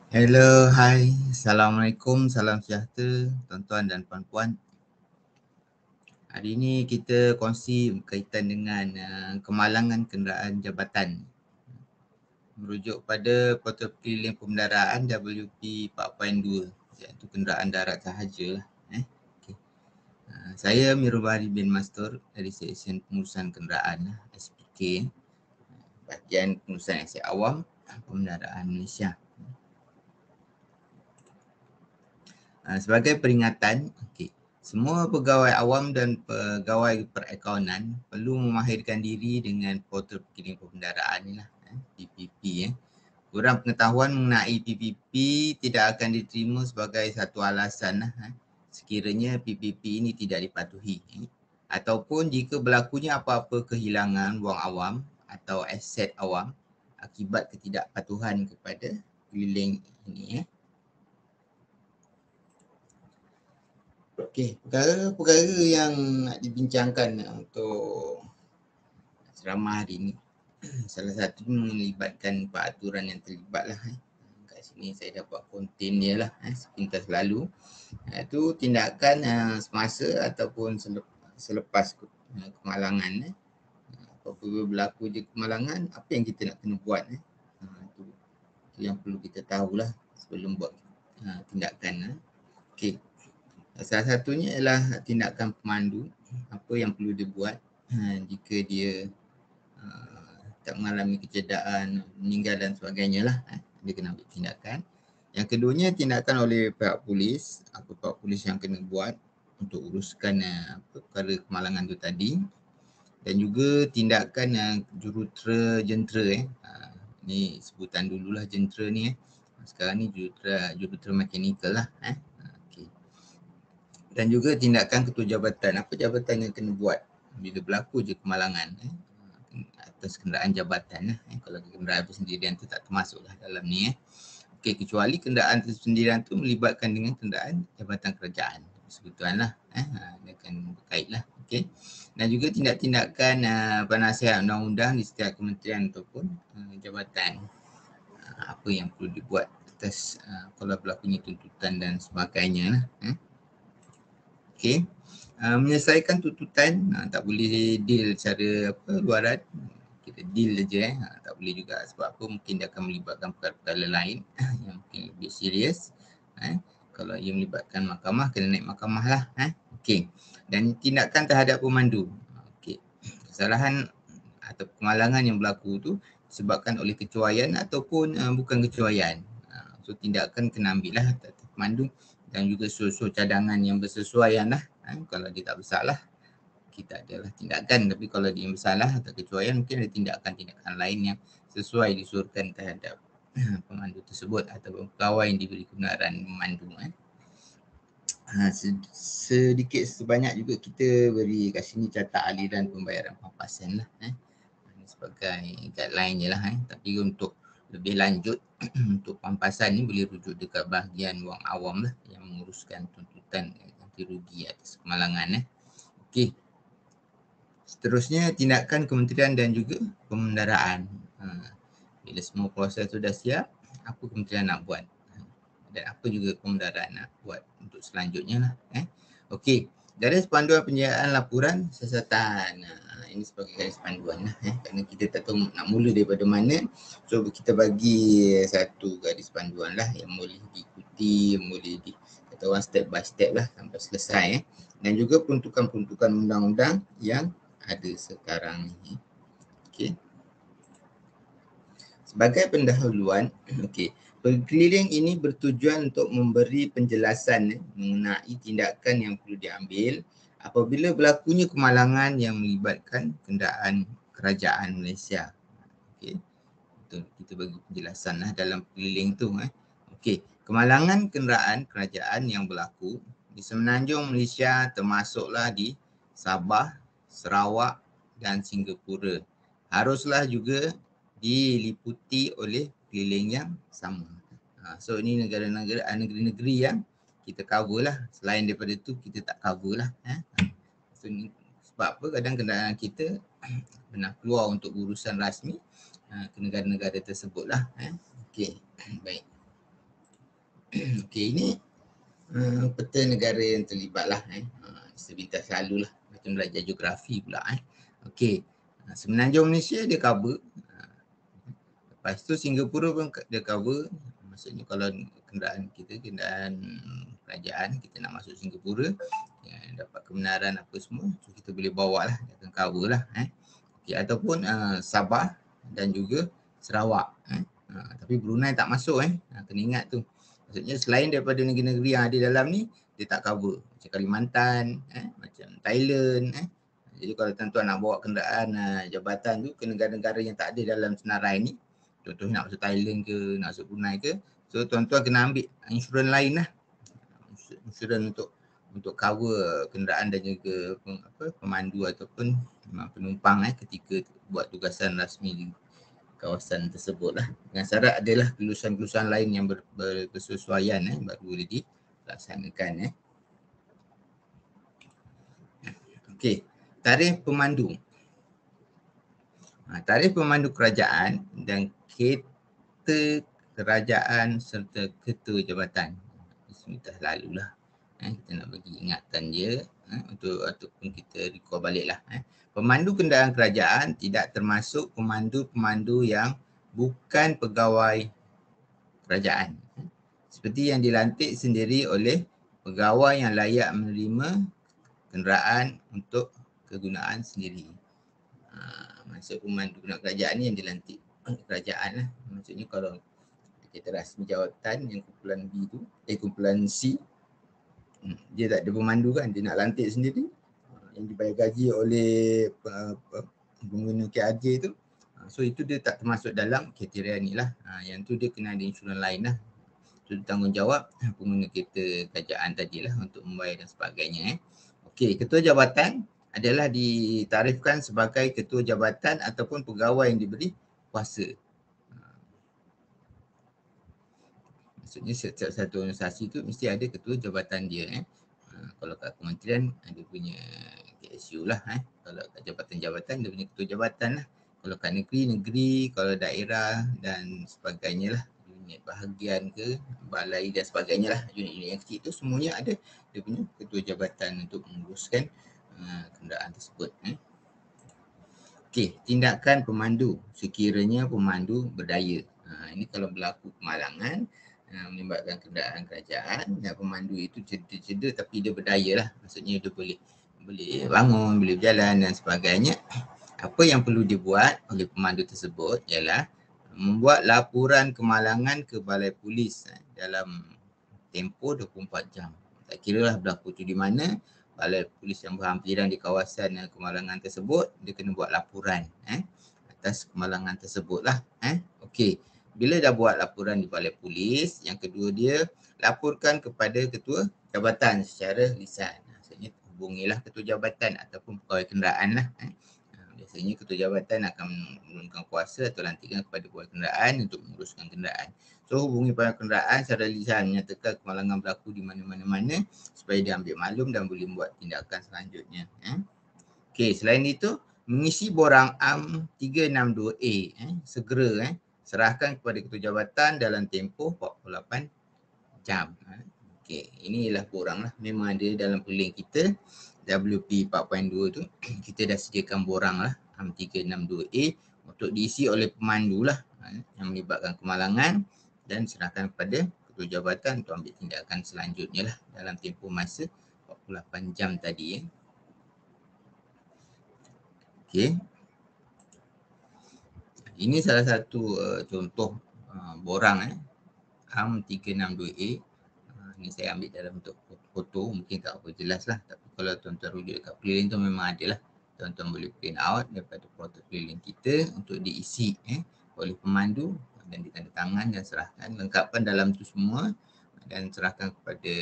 Hello, hai. Assalamualaikum, salam sejahtera tuan-tuan dan puan-puan. Hari ini kita kongsi berkaitan dengan kemalangan kenderaan jabatan. Merujuk pada Portal Keliling Pembendaraan WP 4.2, iaitu kenderaan darat sahaja lah. Okay. Saya Mirul Bahari bin Mastur dari Seksyen Pengurusan Kenderaan SPK, Bahagian Pengurusan Aset Awam Pembendaraan Malaysia. Sebagai peringatan, semua pegawai awam dan pegawai perakaunan perlu memahirkan diri dengan portal Keliling Pembendaraan ni lah, PPP. Kurang pengetahuan mengenai PPP tidak akan diterima sebagai satu alasan sekiranya PPP ini tidak dipatuhi. Ataupun jika berlakunya apa-apa kehilangan wang awam atau aset awam akibat ketidakpatuhan kepada keliling ini. Okey, perkara-perkara yang nak dibincangkan untuk ceramah hari ini, salah satu melibatkan peraturan yang terlibat lah. Kat sini saya dapat konten dia lah, sepintas lalu. Itu tindakan semasa ataupun selepas kemalangan. Apabila berlaku je kemalangan, apa yang kita nak kena buat. Itu yang perlu kita tahulah sebelum buat tindakan. Okey. Salah satunya ialah tindakan pemandu, apa yang perlu dia buat jika dia tak mengalami kecederaan, meninggal dan sebagainya lah. Dia kena ambil tindakan. Yang keduanya, tindakan oleh pihak polis, apa pihak polis yang kena buat untuk uruskan perkara kemalangan tu tadi. Dan juga tindakan jurutera jentera. Ni sebutan dululah jentera ni. Sekarang ni jurutera mekanikal lah. Dan juga tindakan ketua jabatan. Apa jabatan yang kena buat bila berlaku je kemalangan atas kenderaan jabatan. Kalau kenderaan persendirian tu tak termasuk lah dalam ni. Okey, kecuali kenderaan persendirian tu melibatkan dengan kenderaan jabatan kerajaan. Sebutan lah. Dia akan berkait lah. Okey. Dan juga tindak-tindakan penasihat undang-undang di setiap kementerian ataupun jabatan. Apa yang perlu dibuat atas kalau berlakunya tuntutan dan sebagainya lah. Okey. Menyelesaikan tuntutan, tak boleh deal secara luaran. Kita deal je tak boleh juga sebab apa mungkin dia akan melibatkan perkara-perkara lain yang mungkin lebih serius. Kalau ia melibatkan mahkamah, kena naik mahkamah lah. Okey. Dan tindakan terhadap pemandu. Okey. Kesalahan atau kemalangan yang berlaku tu disebabkan oleh kecuaian ataupun bukan kecuaian. So tindakan kena ambil lah terhadap pemandu dan juga suruh cadangan yang bersesuaian lah. Kalau dia tak bersalah, kita adalah tindakan. Tapi kalau dia bersalah atau kecuaian, mungkin ada tindakan-tindakan lain yang sesuai disuruhkan terhadap pemandu tersebut atau pegawai yang diberi kebenaran memandu. Sedikit sebanyak juga kita beri kat sini catat aliran pembayaran pampasan lah. Sebagai guideline je lah. Tapi untuk lebih lanjut untuk pampasan ni boleh rujuk dekat bahagian wang awam lah yang menguruskan tuntutan ganti rugi atas kemalangan. Okey. Seterusnya tindakan kementerian dan juga pemendaraan. Bila semua proses tu dah siap, apa kementerian nak buat dan apa juga pemendaraan nak buat untuk selanjutnya lah. Okey. Dari panduan penyediaan laporan siasatan. Ini sebagai garis panduan lah. Kerana kita tak tahu nak mula daripada mana. So kita bagi satu garis panduan lah yang boleh diikuti, boleh kata orang step by step lah sampai selesai. Dan juga peruntukan-peruntukan undang-undang yang ada sekarang ni. Okey. Sebagai pendahuluan, okey. Keliling ini bertujuan untuk memberi penjelasan mengenai tindakan yang perlu diambil apabila berlakunya kemalangan yang melibatkan kenderaan kerajaan Malaysia. Okey. Kita bagi penjelasan dalam keliling tu. Okey. Kemalangan kenderaan kerajaan yang berlaku di Semenanjung Malaysia termasuklah di Sabah, Sarawak dan Singapura. Haruslah juga diliputi oleh keliling yang sama. So ini negeri-negeri yang kita cover lah. Selain daripada tu kita tak cover lah. So, sebab apa kadang kenderaan kita pernah keluar untuk urusan rasmi ke negara-negara tersebut lah. Okey, baik. Okey, ini peta negara yang terlibat lah. Sebintas lalu lah. Macam belajar geografi pula. Okey, Semenanjung Malaysia dia cover. Lepas tu Singapura pun dia cover. Maksudnya kalau kenderaan kita, kenderaan kerajaan, kita nak masuk Singapura, dapat kebenaran apa semua, so kita boleh bawa lah, dia akan cover lah. Okay, ataupun Sabah dan juga Sarawak. Tapi Brunei tak masuk. Kena ingat tu. Maksudnya selain daripada negeri-negeri yang ada dalam ni, dia tak cover. Macam Kalimantan, macam Thailand. Jadi kalau tuan-tuan nak bawa kenderaan jabatan tu ke negara-negara yang tak ada dalam senarai ni, contohnya nak masuk Thailand ke, nak masuk Brunei ke, so tuan-tuan kena ambil insurans lain lah. Insurans untuk cover kenderaan dan juga pemandu ataupun penumpang ketika buat tugasan rasmi di kawasan tersebut lah. Dengan syarat adalah kelulusan-kelulusan lain yang bersesuaian baru boleh dilaksanakan. Okey, tarikh pemandu. Tarikh pemandu kerajaan dan kereta kerajaan serta ketua jabatan. Sebentar lalulah. Kita nak bagi ingatan dia ataupun kita recall balik lah. Pemandu kenderaan kerajaan tidak termasuk pemandu-pemandu yang bukan pegawai kerajaan. Seperti yang dilantik sendiri oleh pegawai yang layak menerima kenderaan untuk kegunaan sendiri. Maksud pemandu kenderaan kerajaan ni yang dilantik oleh kerajaan lah. Maksudnya kalau kita rasmi jawatan yang kumpulan B tu, kumpulan C, dia tak ada pemandu kan, dia nak lantik sendiri yang dibayar gaji oleh pengguna KRJ tu. So itu dia tak termasuk dalam kriteria ni lah. Yang tu dia kena ada insurans lain lah. Itu tanggungjawab pengguna kereta kerajaan tadi lah untuk membayar dan sebagainya. Okey, ketua jabatan adalah ditarifkan sebagai ketua jabatan ataupun pegawai yang diberi kuasa. Maksudnya setiap satu organisasi tu mesti ada ketua jabatan dia. Kalau kat kementerian ada punya KSU lah. Kalau kat jabatan-jabatan dia punya ketua jabatan lah. Kalau kat negeri, kalau daerah dan sebagainya lah. Unit bahagian ke, balai dan sebagainya lah. Unit-unit yang kecil tu semuanya ada dia punya ketua jabatan untuk menguruskan kenderaan tersebut. Okey, tindakan pemandu sekiranya pemandu berdaya. Ini kalau berlaku kemalangan, melibatkan kenderaan kerajaan dan pemandu itu cedera tapi dia berdaya lah. Maksudnya dia boleh bangun, boleh berjalan dan sebagainya. Apa yang perlu dibuat oleh pemandu tersebut ialah membuat laporan kemalangan ke balai polis dalam tempoh 24 jam. Tak kira lah berlaku tu di mana, balai polis yang berhampiran di kawasan kemalangan tersebut, dia kena buat laporan atas kemalangan tersebut lah. Okey. Bila dah buat laporan di balai polis, yang kedua dia laporkan kepada ketua jabatan secara lisan. Maksudnya hubungilah ketua jabatan ataupun pegawai kenderaan lah. Biasanya ketua jabatan akan menurunkan kuasa atau lantikan kepada pegawai kenderaan untuk menguruskan kenderaan. So hubungi pegawai kenderaan secara lisan menyatakan kemalangan berlaku di mana-mana supaya dia ambil maklum dan boleh buat tindakan selanjutnya. Okey, selain itu mengisi borang am 362A segera serahkan kepada ketua jabatan dalam tempoh 48 jam. Okey, ini ialah borang lah. Memang ada dalam pelin kita WP 4.2 tu, kita dah sediakan borang lah am 362A untuk diisi oleh pemandu lah yang melibatkan kemalangan dan serahkan kepada ketua jabatan untuk ambil tindakan selanjutnya lah dalam tempoh masa 48 jam tadi. Okey. Ini salah satu contoh borang am 362A. Ini saya ambil dalam bentuk foto, mungkin tak apa jelas lah. Tapi kalau tuan-tuan rujuk dekat pelilin tu memang ada lah. Tuan-tuan boleh print out daripada portal pelilin kita untuk diisi oleh pemandu dan ditandatangan dan serahkan. Lengkapkan dalam tu semua dan serahkan kepada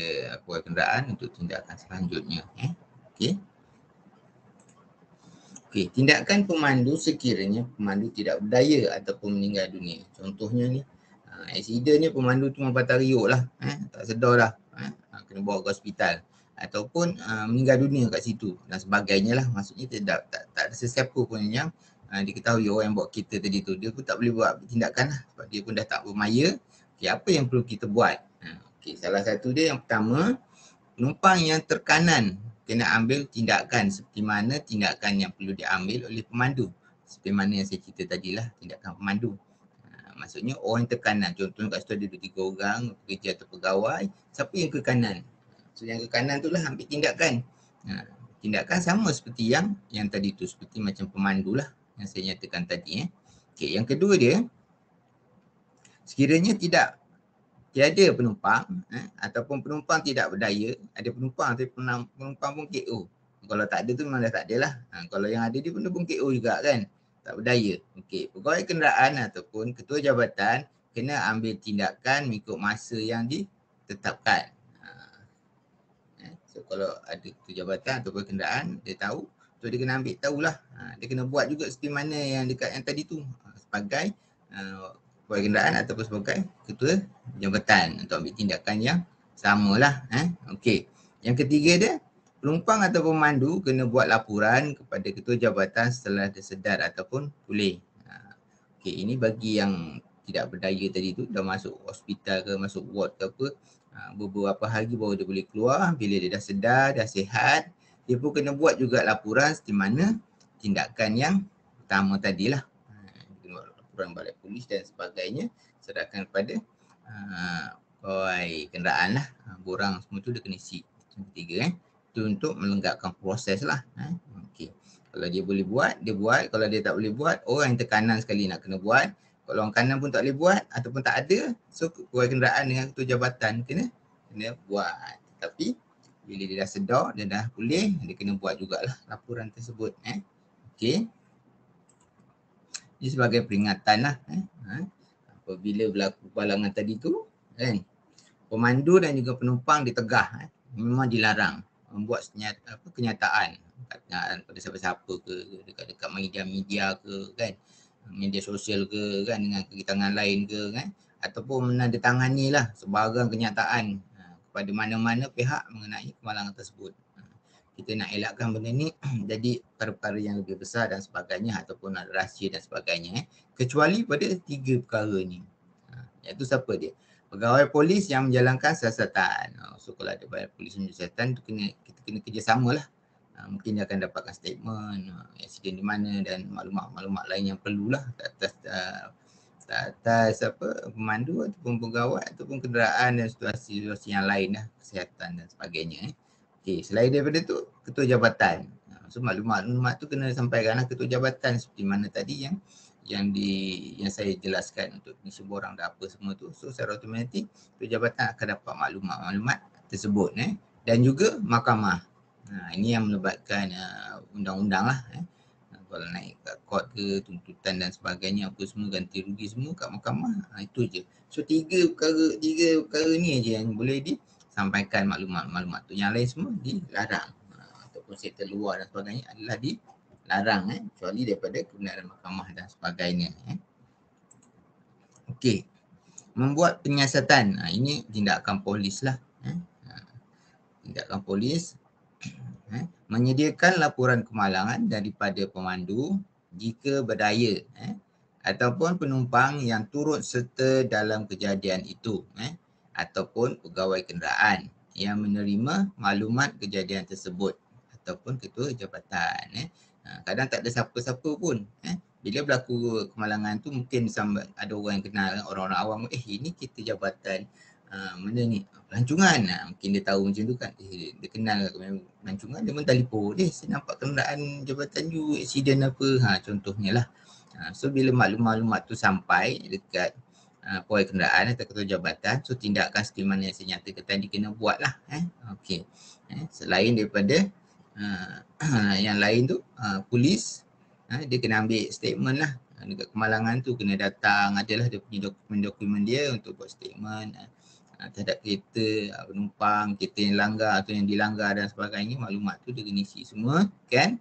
pegawai kenderaan untuk tindakan selanjutnya. Okey. Okey, tindakan pemandu sekiranya pemandu tidak berdaya ataupun meninggal dunia. Contohnya ni, accident ni pemandu tu memang patah riuk lah, tak sedar dah, kena bawa ke hospital. Ataupun meninggal dunia kat situ dan sebagainya lah. Maksudnya tak ada sesiapa pun yang diketahui orang yang bawa kereta tadi tu. Dia pun tak boleh buat tindakan lah sebab dia pun dah tak bermaya. Okey, apa yang perlu kita buat? Okey, salah satu dia yang pertama, penumpang yang terkanan kena ambil tindakan seperti mana tindakan yang perlu diambil oleh pemandu. Seperti mana yang saya cerita tadilah, tindakan pemandu. Maksudnya orang yang terkanan, contohnya kat situ ada 2-3 orang, pekerja atau pegawai, siapa yang ke kanan? So yang ke kanan tu lah ambil tindakan. Tindakan sama seperti yang tadi tu, seperti macam pemandu lah yang saya nyatakan tadi. Okey, yang kedua dia, sekiranya tiada penumpang ataupun penumpang tidak berdaya, ada penumpang tapi penumpang pun KO. Kalau tak ada tu memang dah tak ada lah. Kalau yang ada dia pun KO juga kan, tak berdaya. Okey, pegawai kenderaan ataupun ketua jabatan kena ambil tindakan mengikut masa yang ditetapkan. So kalau ada ketua jabatan ataupun kenderaan, dia tahu, so dia kena ambil tahulah. Dia kena buat juga seperti mana yang dekat yang tadi tu, sebagai pegawai kenderaan ataupun sebagai ketua jabatan untuk ambil tindakan yang samalah. Okey. Yang ketiga dia, penumpang atau pemandu kena buat laporan kepada ketua jabatan setelah tersedar ataupun pulih. Okey, ini bagi yang tidak berdaya tadi tu, dah masuk hospital ke, masuk ward ke apa, beberapa hari baru dia boleh keluar. Bila dia dah sedar, dah sihat, dia pun kena buat juga laporan seperti mana tindakan yang pertama tadilah. Kena buat laporan balik polis dan sebagainya, serahkan kepada pegawai kenderaan lah. Borang semua tu dia kena isi. Yang ketiga itu untuk melengkapkan proses lah. Okey. Kalau dia boleh buat, dia buat. Kalau dia tak boleh buat, orang yang terkanan sekali nak kena buat. Kalau orang kanan pun tak boleh buat ataupun tak ada, so pegawai kenderaan dengan ketua jabatan kena buat. Tapi bila dia dah sedar, dia dah pulih, dia kena buat jugalah laporan tersebut. Okey. Ini sebagai peringatan lah. Apabila berlaku kebalangan tadi tu, kan, pemandu dan juga penumpang ditegah. Memang dilarang membuat kenyataan pada siapa-siapa ke, dekat media-media ke, kan, media sosial ke, kan, dengan kaki tangan lain ke, kan, ataupun menandatangani lah sebarang kenyataan kepada mana-mana pihak mengenai kemalangan tersebut. Kita nak elakkan benda ni jadi perkara yang lebih besar dan sebagainya, ataupun ada rahsia dan sebagainya, kecuali pada 3 perkara ni. Iaitu siapa dia? Pegawai polis yang menjalankan siasatan. So kalau ada pegawai polis yang menjalankan siasatan tu kita kena kerjasamalah. Mungkin dia akan dapatkan statement insiden di mana dan maklumat-maklumat lain yang perlulah atas pemandu ataupun pegawai ataupun kenderaan dan situasi-situasi yang lain lah, kesihatan dan sebagainya. Okey, selain daripada tu, ketua jabatan. So maklumat-maklumat tu kena sampaikanlah ketua jabatan seperti mana tadi yang saya jelaskan untuk ni semua orang dah apa semua tu. So secara automatik ketua jabatan akan dapat maklumat-maklumat tersebut dan juga mahkamah. Ini yang melibatkan undang-undang lah. Kalau naik kat court ke, tuntutan dan sebagainya, apa semua, ganti rugi semua kat mahkamah, itu je. So tiga perkara ni je yang boleh disampaikan maklumat-maklumat tu. Yang lain semua dilarang. Ataupun sektor luar dan sebagainya adalah dilarang, kecuali daripada kebenaran mahkamah dan sebagainya. Okey. Membuat penyiasatan. Ini tindakan polis lah. Tindakan polis. Menyediakan laporan kemalangan daripada pemandu jika berdaya ataupun penumpang yang turut serta dalam kejadian itu ataupun pegawai kenderaan yang menerima maklumat kejadian tersebut ataupun ketua jabatan. Kadang tak ada siapa-siapa pun. Bila berlaku kemalangan tu mungkin ada orang yang kenal, orang-orang awam, ini kita jabatan mana ni, pelancongan. Mungkin dia tahu macam tu kan, dia kenal pelancongan, dia pun telefon, saya nampak kenderaan jabatan you aksiden apa, contohnya lah. So bila maklumat-maklumat tu sampai dekat pegawai kenderaan atau ketua jabatan, so tindakan seperti mana yang saya nyatakan tadi kena buat lah. Okey. Selain daripada yang lain tu, polis dia kena ambil statement lah dekat kemalangan tu, kena datang, adalah dia punya dokumen-dokumen dia untuk buat statement terhadap kereta, penumpang, kereta yang langgar atau yang dilanggar dan sebagainya. Maklumat tu dia kena isi semua, kan.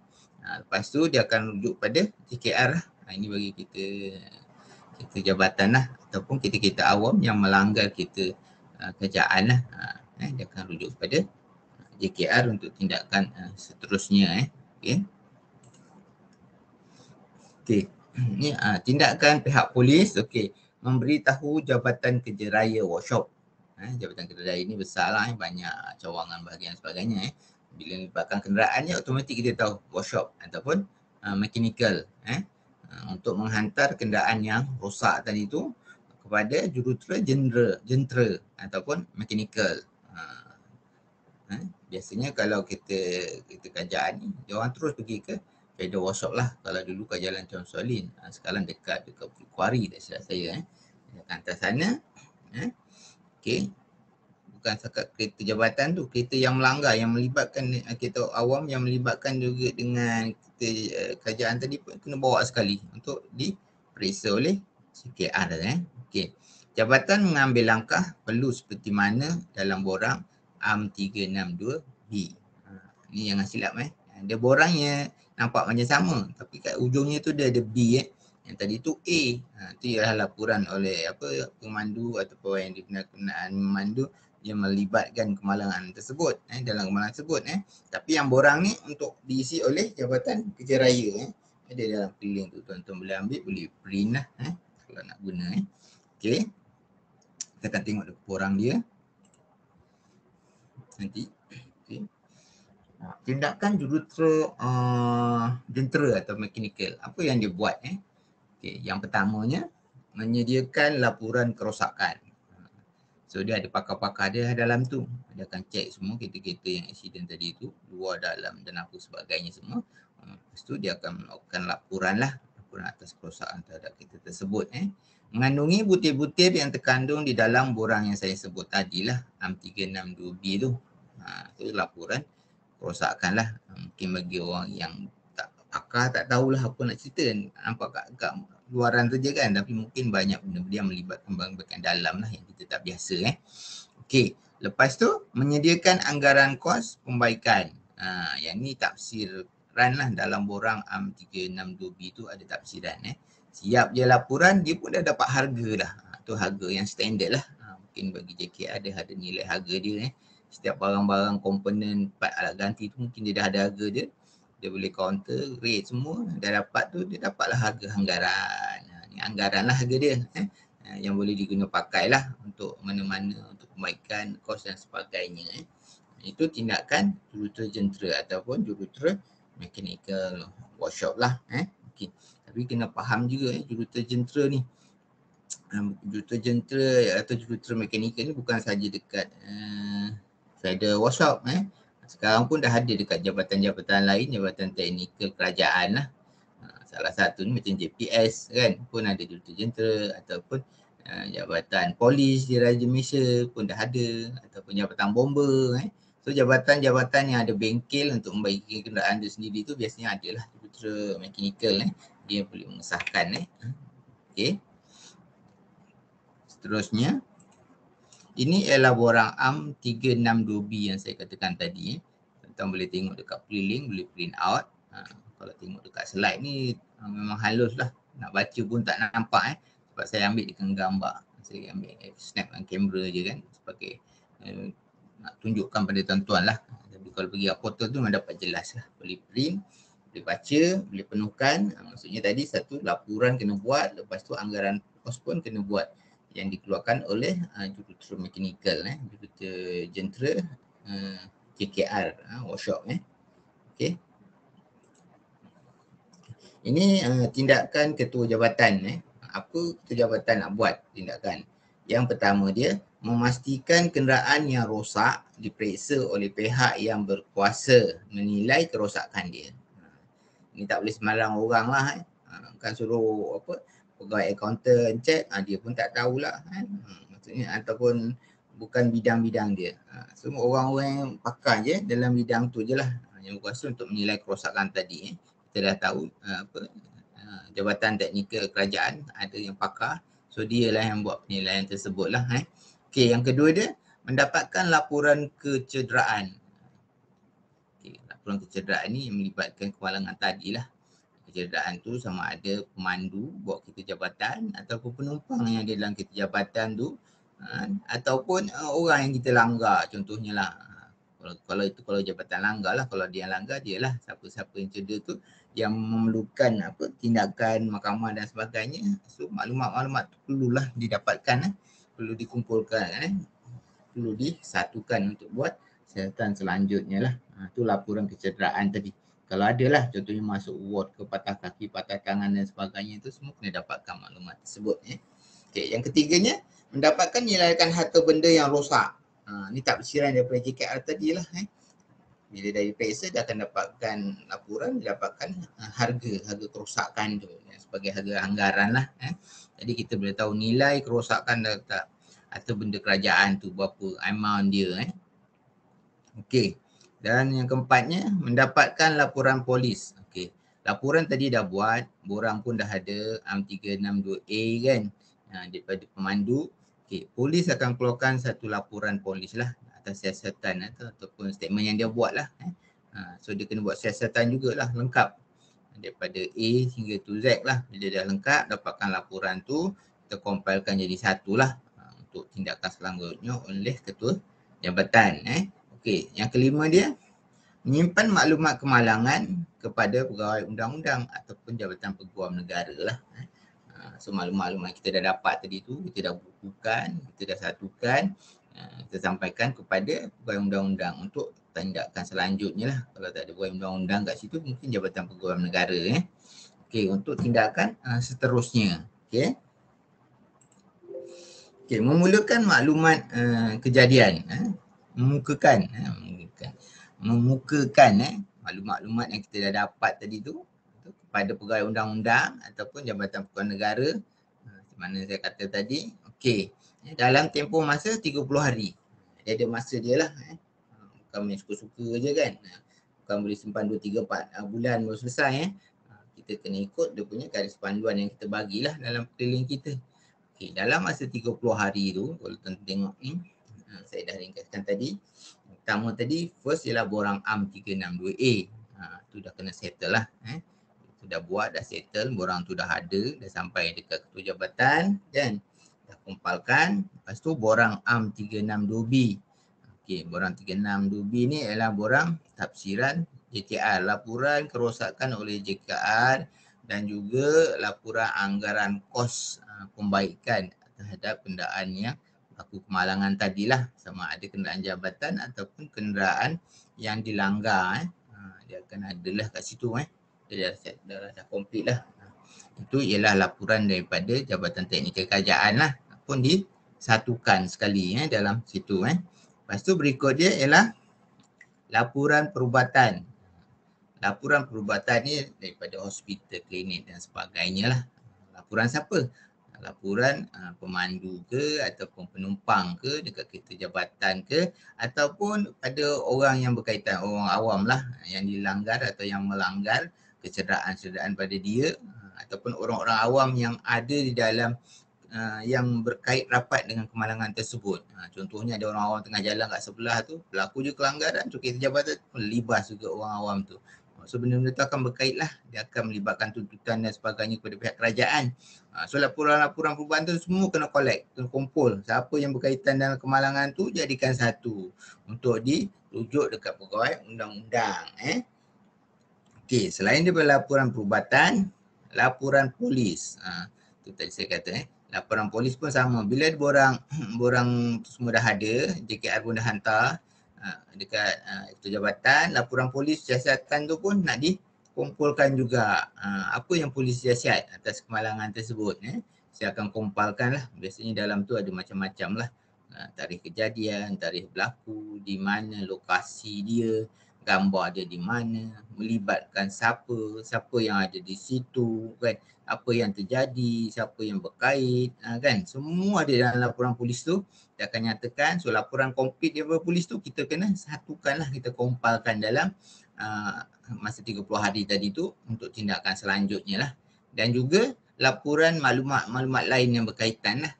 Lepas tu dia akan rujuk pada JKR lah. Ini bagi kita jabatan lah ataupun kita awam yang melanggar kereta kerjaan lah. Dia akan rujuk pada JKR untuk tindakan seterusnya. Okey. Ni tindakan pihak polis, memberitahu Jabatan Kerja Raya Workshop Jabatan kenderaan ini besar lah, banyak cawangan bahagian sebagainya. Bila melibatkan kenderaan ni automatik kita tahu workshop ataupun mechanical untuk menghantar kenderaan yang rosak tadi tu kepada jurutera jentera ataupun mechanical. Biasanya kalau kita kerajaan ni, dia orang terus pergi ke pedal workshop lah. Kalau dulu kat Jalan Tun Solin, sekarang dekat Kuari tak silap saya. Hantar sana. Okey. Bukan setakat kereta jabatan tu, kereta yang melanggar, yang melibatkan kita awam, yang melibatkan juga dengan kita kerajaan tadi pun kena bawa sekali untuk diperiksa oleh CKR. Okey. Jabatan mengambil langkah perlu seperti mana dalam borang AM 362B. Ni jangan silap Dia borangnya nampak macam sama tapi kat ujungnya tu dia ada B Yang tadi tu A. Tu ialah laporan oleh pemandu ataupun yang dikenaan memandu yang melibatkan kemalangan tersebut dalam kemalangan tersebut Tapi yang borang ni untuk diisi oleh Jabatan Kerja Raya Ada dalam keliling tu, tuan-tuan boleh ambil, boleh print lah kalau nak guna Okey. Kita akan tengok borang dia nanti. Okey. Tindakan jurutera jentera atau mechanical. Apa yang dia buat Okey, yang pertamanya menyediakan laporan kerosakan. So dia ada pakar-pakar dia dalam tu. Dia akan cek semua kereta-kereta yang aksiden tadi tu, luar, dalam dan apa sebagainya semua. Lepas tu dia akan melakukan laporan atas kerosakan terhadap kereta tersebut mengandungi butir-butir yang terkandung di dalam borang yang saya sebut tadilah, AM 362B tu. Tu laporan kerosakan lah. Mungkin bagi orang yang tak pakar tak tahulah apa nak cerita, nampak kat luaran saja kan, tapi mungkin banyak benda-benda yang melibatkan bahagian dalam lah yang kita tak biasa Okey, lepas tu menyediakan anggaran kos pembaikan. Yang ni tafsiran lah dalam borang AM 362B tu ada tafsiran Siap je laporan, dia pun dah dapat harga dah. Tu harga yang standard lah. Mungkin bagi JKR ada nilai harga dia Setiap barang-barang komponen part alat ganti tu mungkin dia dah ada harga dia. Dia boleh counter, rate semua. Dah dapat tu, dia dapatlah harga anggaran. Ni anggaran lah harga dia yang boleh diguna pakai lah untuk mana-mana, untuk perbaikan, kos dan sebagainya Itu tindakan jurutera jentera ataupun jurutera mechanical workshop lah Okay. Tapi kena faham juga jurutera jentera ni. Jurutera jentera atau jurutera mechanical ni bukan saja dekat Federal Workshop sekarang pun dah ada dekat jabatan-jabatan lain, jabatan teknikal kerajaan lah. Salah satu ni macam JPS kan, pun ada jurutera jentera ataupun jabatan polis di Raja Malaysia pun dah ada, ataupun jabatan bomber So jabatan-jabatan yang ada bengkel untuk membaiki kenderaan dia sendiri tu biasanya adalah jurutera mechanical dia boleh mengesahkan Okey. Seterusnya, ini ialah borang AM 362B yang saya katakan tadi. Tuan boleh tengok dekat print, boleh print out. Kalau tengok dekat slide ni memang halus lah. Nak baca pun tak nampak sebab saya ambil dengan gambar. Saya ambil snap dengan kamera je kan sebagai nak tunjukkan pada tuan-tuan lah. Tapi kalau pergi kat portal tu memang dapat jelas lah. Boleh print, boleh baca, boleh penuhkan. Maksudnya tadi satu laporan kena buat, lepas tu anggaran kos pun kena buat yang dikeluarkan oleh jurutera mechanical jurutera jentera JKR workshop Okey. Ini tindakan ketua jabatan apa ketua jabatan nak buat tindakan. Yang pertama dia memastikan kenderaan yang rosak diperiksa oleh pihak yang berkuasa menilai kerosakan dia. Ini tak boleh sembarang orang lah kan suruh pegawai accountant check, dia pun tak tahulah maksudnya, ataupun bukan bidang-bidang dia. Semua orang-orang yang pakar je dalam bidang tu je lah yang berkuasa untuk menilai kerosakan tadi Kita dah tahu jabatan teknikal kerajaan ada yang pakar, so dia lah yang buat penilaian tersebut lah Okey, yang kedua dia mendapatkan laporan kecederaan. Okey, laporan kecederaan ni melibatkan kemalangan tadilah. Kecederaan tu sama ada pemandu bawa kereta jabatan ataupun penumpang yang ada dalam kereta jabatan tu ataupun orang yang kita langgar contohnya lah. Kalau jabatan langgar lah, kalau dia langgar dia lah siapa-siapa yang cedera tu yang memerlukan tindakan mahkamah dan sebagainya. So maklumat-maklumat tu perlulah didapatkan perlu dikumpulkan perlu disatukan untuk buat siasatan selanjutnya lah. Itu laporan kecederaan tadi. Kalau ada lah contohnya masuk ward ke patah kaki, patah tangan dan sebagainya, itu semua kena dapatkan maklumat tersebut. Okay, yang ketiganya, mendapatkan nilaikan harta benda yang rosak. Ni tak bersiran daripada JKR tadi lah. Bila dari periksa dia akan dapatkan laporan, dia dapatkan harga kerosakan tu sebagai harga anggaran lah. Jadi kita boleh tahu nilai kerosakan atau benda kerajaan tu berapa amount dia. Okey. Dan yang keempatnya, mendapatkan laporan polis. Okey. Laporan tadi dah buat, borang pun dah ada AM362A kan, daripada pemandu. Okey, polis akan keluarkan satu laporan polis lah atas siasatan ataupun statement yang dia buat lah. So dia kena buat siasatan jugalah, lengkap. Daripada A hingga to Z lah. Bila dah lengkap, dapatkan laporan tu, kita compilekan jadi satu lah untuk tindakan selanjutnya oleh ketua jabatan. Okey, yang kelima dia, menyimpan maklumat kemalangan kepada pegawai undang-undang ataupun jabatan peguam negara lah. So maklumat-maklumat kita dah dapat tadi tu, kita dah bukukan, kita dah satukan, kita sampaikan kepada pegawai undang-undang untuk tindakan selanjutnya lah. Kalau tak ada pegawai undang-undang kat situ, mungkin jabatan peguam negara. Okey, untuk tindakan seterusnya. Okey. Okey, memulakan maklumat kejadian. Memukakan maklumat-maklumat yang kita dah dapat tadi tu kepada pegawai undang-undang ataupun jabatan peguam negara, mana saya kata tadi. Okey, dalam tempoh masa 30 hari. Dia ada masa dia lah. Bukan main suka-suka je kan. Bukan boleh simpan 2, 3, 4 bulan baru selesai. Kita kena ikut dia punya garis panduan yang kita bagilah dalam keliling kita. Okey, dalam masa 30 hari tu, kalau tuan tengok ni, saya dah ringkaskan tadi. Pertama tadi, first ialah borang AM362A. Tu dah kena settle lah. Tu dah buat, dah settle, borang tu dah ada, dah sampai dekat ketua jabatan kan. Dah kumpalkan. Lepas tu borang AM362B. Okey, borang 362B ni ialah borang tafsiran JKR, laporan kerosakan oleh JKR dan juga laporan anggaran kos pembaikan terhadap kenderaan yang berlaku kemalangan tadilah, sama ada kenderaan jabatan ataupun kenderaan yang dilanggar. Dia akan adalah kat situ. Dia dah komplit lah. Itu ialah laporan daripada Jabatan Teknikal Kerajaan lah, pun disatukan sekali dalam situ. Lepas tu berikut dia ialah laporan perubatan. Laporan perubatan ni daripada hospital, klinik dan sebagainya lah. Laporan siapa? Laporan pemandu ke ataupun penumpang ke dekat kereta jabatan ke ataupun ada orang yang berkaitan, orang awam lah yang dilanggar atau yang melanggar kecederaan pada dia ataupun orang-orang awam yang ada di dalam yang berkait rapat dengan kemalangan tersebut. Contohnya ada orang awam tengah jalan kat sebelah tu, berlaku je kelanggaran tu, kereta jabatan libas juga orang awam tu. So benda-benda tu akan berkait lah, dia akan melibatkan tuntutan dan sebagainya kepada pihak kerajaan. So laporan-laporan perubahan tu semua kena collect, kena kumpul. Siapa yang berkaitan dengan kemalangan tu jadikan satu untuk dirujuk dekat pegawai undang-undang. Okey, selain daripada laporan perubatan, laporan polis. Tu tadi saya kata laporan polis pun sama. Bila borang semua dah ada, JKR pun dah hantar dekat itu jabatan, laporan polis siasatan tu pun nak dikumpulkan juga. Apa yang polis siasat atas kemalangan tersebut. Saya akan kumpulkan lah. Biasanya dalam tu ada macam-macam lah. Tarikh kejadian, tarikh berlaku, di mana lokasi dia, gambar dia di mana, melibatkan siapa yang ada di situ kan, apa yang terjadi, siapa yang berkait kan. Semua ada dalam laporan polis tu. Dia akan nyatakan. So laporan komplit daripada polis tu kita kena satukan lah, kita kompilkan dalam masa 30 hari tadi tu untuk tindakan selanjutnya lah. Dan juga laporan maklumat lain yang berkaitan lah.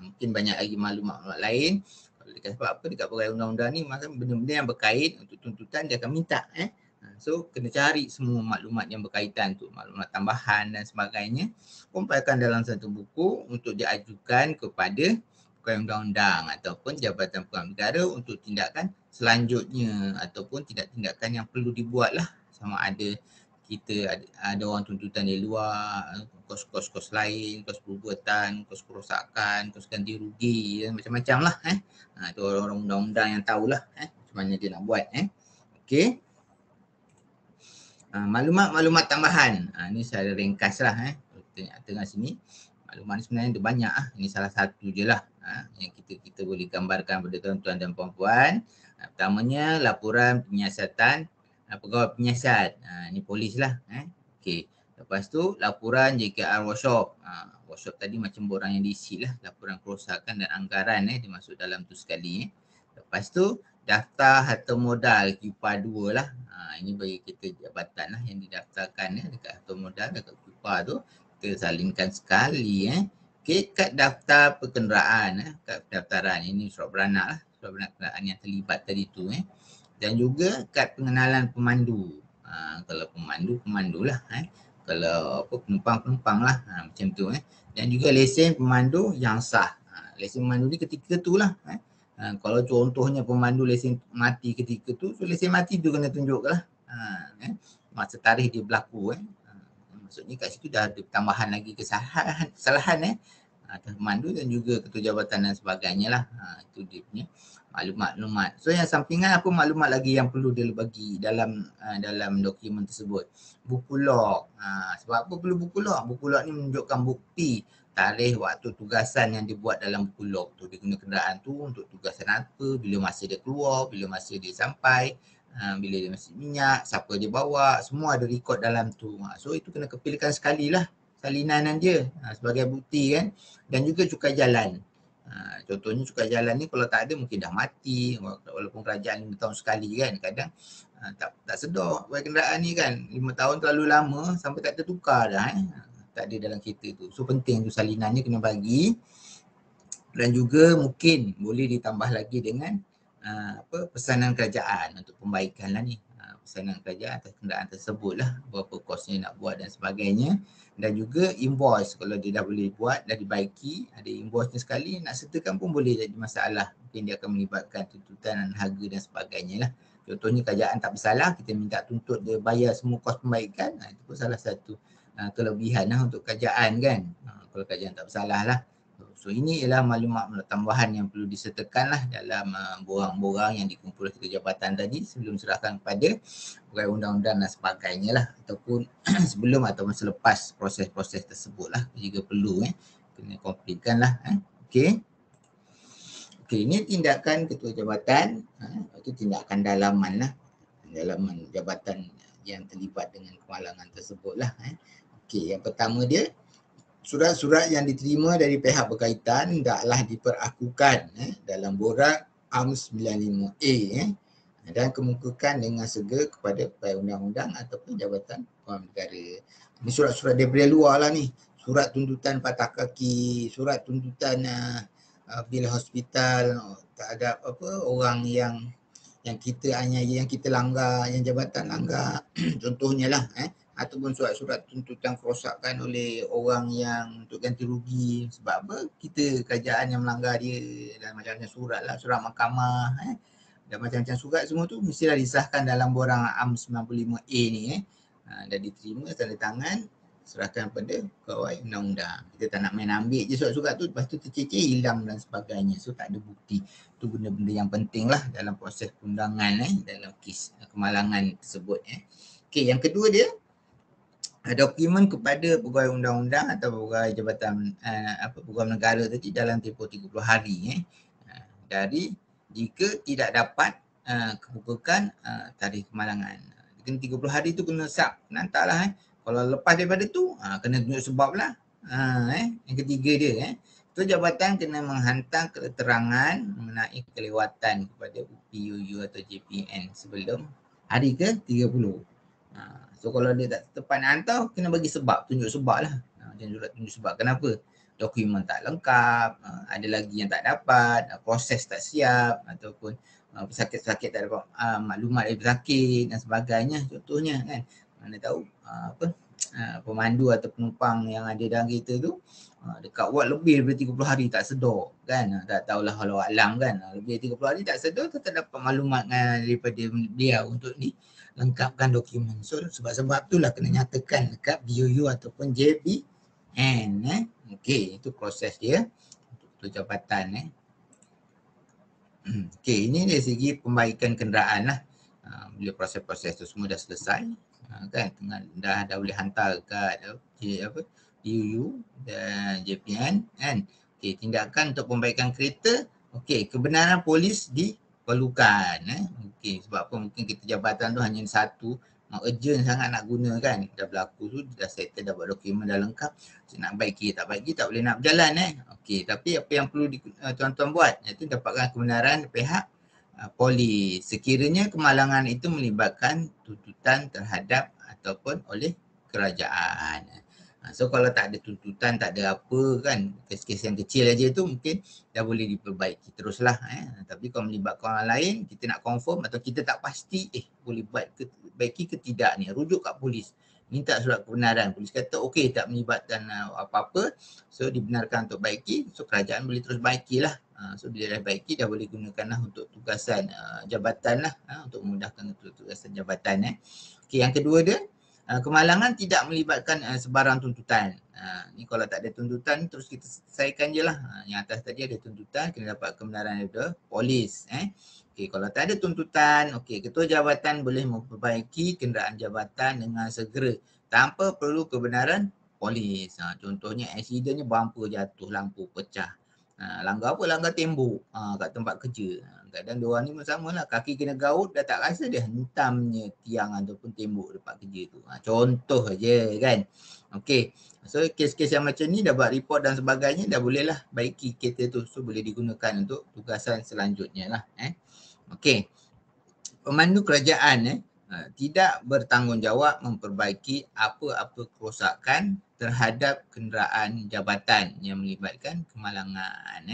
Mungkin banyak lagi maklumat lain. Kalau dekat sebab apa, dekat pegawai undang-undang ni maka benda-benda yang berkait untuk tuntutan dia akan minta. So kena cari semua maklumat yang berkaitan tu, maklumat tambahan dan sebagainya, kumpulkan dalam satu buku untuk diajukan kepada pegawai undang-undang ataupun jabatan peguam negara untuk tindakan selanjutnya ataupun tindakan yang perlu dibuat lah, sama ada kita ada orang tuntutan di luar, kos lain, kos perbuatan, kos kerosakan, kos ganti rugi, macam-macam lah. Itu orang undang-undang yang tahulah macam mana dia nak buat. Okey. Maklumat tambahan. Ni saya ringkas lah. Tengah sini. Maklumat ni sebenarnya ada banyak. Ini salah satu je lah yang kita boleh gambarkan pada tuan-tuan dan puan-puan. Pertamanya laporan penyiasatan pegawai penyiasat. Ni polis lah. Okey. Lepas tu laporan JKR workshop. Workshop tadi macam borang yang diisi lah. Laporan kerosakan dan anggaran dia masuk dalam tu sekali. Lepas tu daftar harta modal QPA 2 lah. Ini bagi kita jabatan lah yang didaftarkan dekat harta modal dekat QPA tu. Kita salinkan sekali. Okey, kad daftar perkenderaan. Kad pendaftaran ini surat beranak lah. Surat beranak kenderaan yang terlibat tadi tu. Dan juga kad pengenalan pemandu. Kalau pemandu lah. Kalau penumpang lah. Macam tu. Dan juga lesen pemandu yang sah. Lesen pemandu ni ketika tu lah. Kalau contohnya pemandu lesen mati ketika tu, so lesen mati tu kena tunjuk lah. Masa tarikh dia berlaku. Maksudnya kat situ dah ada tambahan lagi kesalahan atas pemandu dan juga ketua jabatan dan sebagainya lah. Itu dia punya maklumat. So yang sampingan apa maklumat lagi yang perlu dia bagi dalam dokumen tersebut? Buku log. Sebab apa perlu buku log? Buku log ni menunjukkan bukti tarikh waktu tugasan yang dibuat dalam buku log tu. Dia guna kenderaan tu untuk tugasan apa, bila masa dia keluar, bila masa dia sampai, bila dia masih minyak, siapa dia bawa, semua ada rekod dalam tu. So itu kena kepilihkan sekali lah salinan dia sebagai bukti kan. Dan juga cukai jalan. Contohnya cukai jalan ni kalau tak ada mungkin dah mati, walaupun kerajaan 5 tahun sekali kan. Kadang tak sedar buat kenderaan ni kan. 5 tahun terlalu lama sampai tak tertukar dah tak ada dalam kereta tu. So penting tu salinannya kena bagi. Dan juga mungkin boleh ditambah lagi dengan pesanan kerajaan untuk pembaikan lah ni. Pesanan kerajaan atas kenderaan tersebut lah. Berapa kosnya nak buat dan sebagainya. Dan juga invoice kalau dia dah boleh buat, dah dibaiki, ada invoice ni sekali, nak sertakan pun boleh jadi masalah. Mungkin dia akan melibatkan tuntutan dan harga dan sebagainya lah. Contohnya kerajaan tak bersalah, kita minta tuntut dia bayar semua kos pembaikan. Itu pun salah satu kelebihan lah untuk kerajaan kan. Kalau kerajaan tak bersalah lah. So ini ialah maklumat tambahan yang perlu disertakan lah dalam borang-borang yang dikumpulkan ketua jabatan tadi sebelum serahkan kepada pegawai undang-undang dan sebagainya lah. Ataupun sebelum ataupun selepas proses-proses tersebut lah. Jika perlu kena komplitkan lah. Okey. Okey, ini tindakan ketua jabatan. Itu tindakan dalaman lah. Dalaman jabatan yang terlibat dengan kemalangan tersebut lah. Okey, yang pertama dia, surat-surat yang diterima dari pihak berkaitan hendaklah diperakukan dalam borang AMS 95A dan kemukakan dengan segera kepada pegawai undang-undang ataupun jabatan pegawai negara. Ini surat-surat daripada luar lah ni. Surat tuntutan patah kaki, surat tuntutan bil hospital, tak ada orang yang kita aniaya, yang kita langgar, yang jabatan langgar. Contohnya lah ataupun surat-surat tuntutan kerosakan oleh orang yang untuk ganti rugi. Sebab apa? Kita kerajaan yang melanggar dia dan macam-macam surat lah, surat mahkamah dan macam-macam surat semua tu mestilah disahkan dalam borang AMS 95A ni dan diterima tanda tangan, serahkan pada pegawai undang-undang. Kita tak nak main ambil je surat-surat tu, lepas tu terceceh, hilang dan sebagainya. So tak ada bukti. Tu benda-benda yang penting lah dalam proses perundangan dalam kes kemalangan tersebut. Okey, yang kedua dia, dokumen kepada pegawai undang-undang atau pegawai jabatan pegawai negara tadi dalam tempoh 30 hari dari jika tidak dapat kebukukan tarikh kemalangan. Kena 30 hari tu kena hantarlah. Kalau lepas daripada tu kena tunjuk sebab lah. Yang ketiga dia tu jabatan kena menghantar keterangan mengenai kelewatan kepada UPUU atau JPN sebelum hari ke-30. So kalau dia tak tepat nak hantar, kena bagi sebab, tunjuk sebab lah. Jangan tunjuk sebab kenapa. Dokumen tak lengkap, ada lagi yang tak dapat, proses tak siap ataupun pesakit-pesakit tak dapat maklumat dari pesakit dan sebagainya contohnya kan. Mana tahu pemandu atau penumpang yang ada dalam kereta tu dekat wad lebih daripada 30 hari tak sedar kan, tak tahulah walau alam kan, lebih 30 hari tak sedar tu tak dapat maklumat daripada dia untuk lengkapkan dokumen. So sebab-sebab tu lah kena nyatakan dekat BUU ataupun JBN. Okey, itu proses dia untuk jabatan. Okey, ini dari segi pembaikan kenderaan lah. Bila proses-proses tu semua dah selesai, kan, dah boleh hantar kat BUU dan JPN kan. Okey, tindakan untuk pembaikan kereta, okey, kebenaran polis diperlukan. Okey, sebab apa mungkin kita jabatan tu hanya satu, urgent sangat nak guna kan. Dah berlaku tu, dah settle, dah buat dokumen, dah lengkap. So, nak baiki, tak baiki tak boleh nak berjalan. Okey, tapi apa yang perlu tuan-tuan buat, iaitu dapatkan kebenaran pihak polis. Sekiranya kemalangan itu melibatkan tuntutan terhadap ataupun oleh kerajaan. So kalau tak ada tuntutan, tak ada apa kan, kes-kes yang kecil aja tu mungkin dah boleh diperbaiki teruslah. Tapi kalau melibatkan orang lain, kita nak confirm atau kita tak pasti boleh baiki ke tidak ni, rujuk kat polis. Minta surat kebenaran. Polis kata okey, tak melibatkan apa-apa, so dibenarkan untuk baiki, so kerajaan boleh terus baikilah. So bila dah baiki, dah boleh gunakanlah untuk tugasan jabatan lah, untuk memudahkan tugasan jabatan. Okey, yang kedua dia, kemalangan tidak melibatkan sebarang tuntutan. Ni kalau tak ada tuntutan, terus kita selesaikan je lah. Yang atas tadi ada tuntutan, kena dapat kebenaran daripada polis. Okey, kalau tak ada tuntutan, okey, ketua jabatan boleh memperbaiki kenderaan jabatan dengan segera tanpa perlu kebenaran polis. Contohnya accidentnya bumper jatuh, lampu pecah. Langgar apa? Langgar tembok kat tempat kerja. Kadang diorang ni pun sama lah, kaki kena gaut dah tak rasa dia hentamnya tiang ataupun tembok tempat kerja tu. Contoh je kan. Okey, so kes-kes yang macam ni dah buat report dan sebagainya, dah boleh lah baiki kereta tu. So boleh digunakan untuk tugasan selanjutnya lah. Okey, pemandu kerajaan tidak bertanggungjawab memperbaiki apa-apa kerosakan terhadap kenderaan jabatan yang melibatkan kemalangan.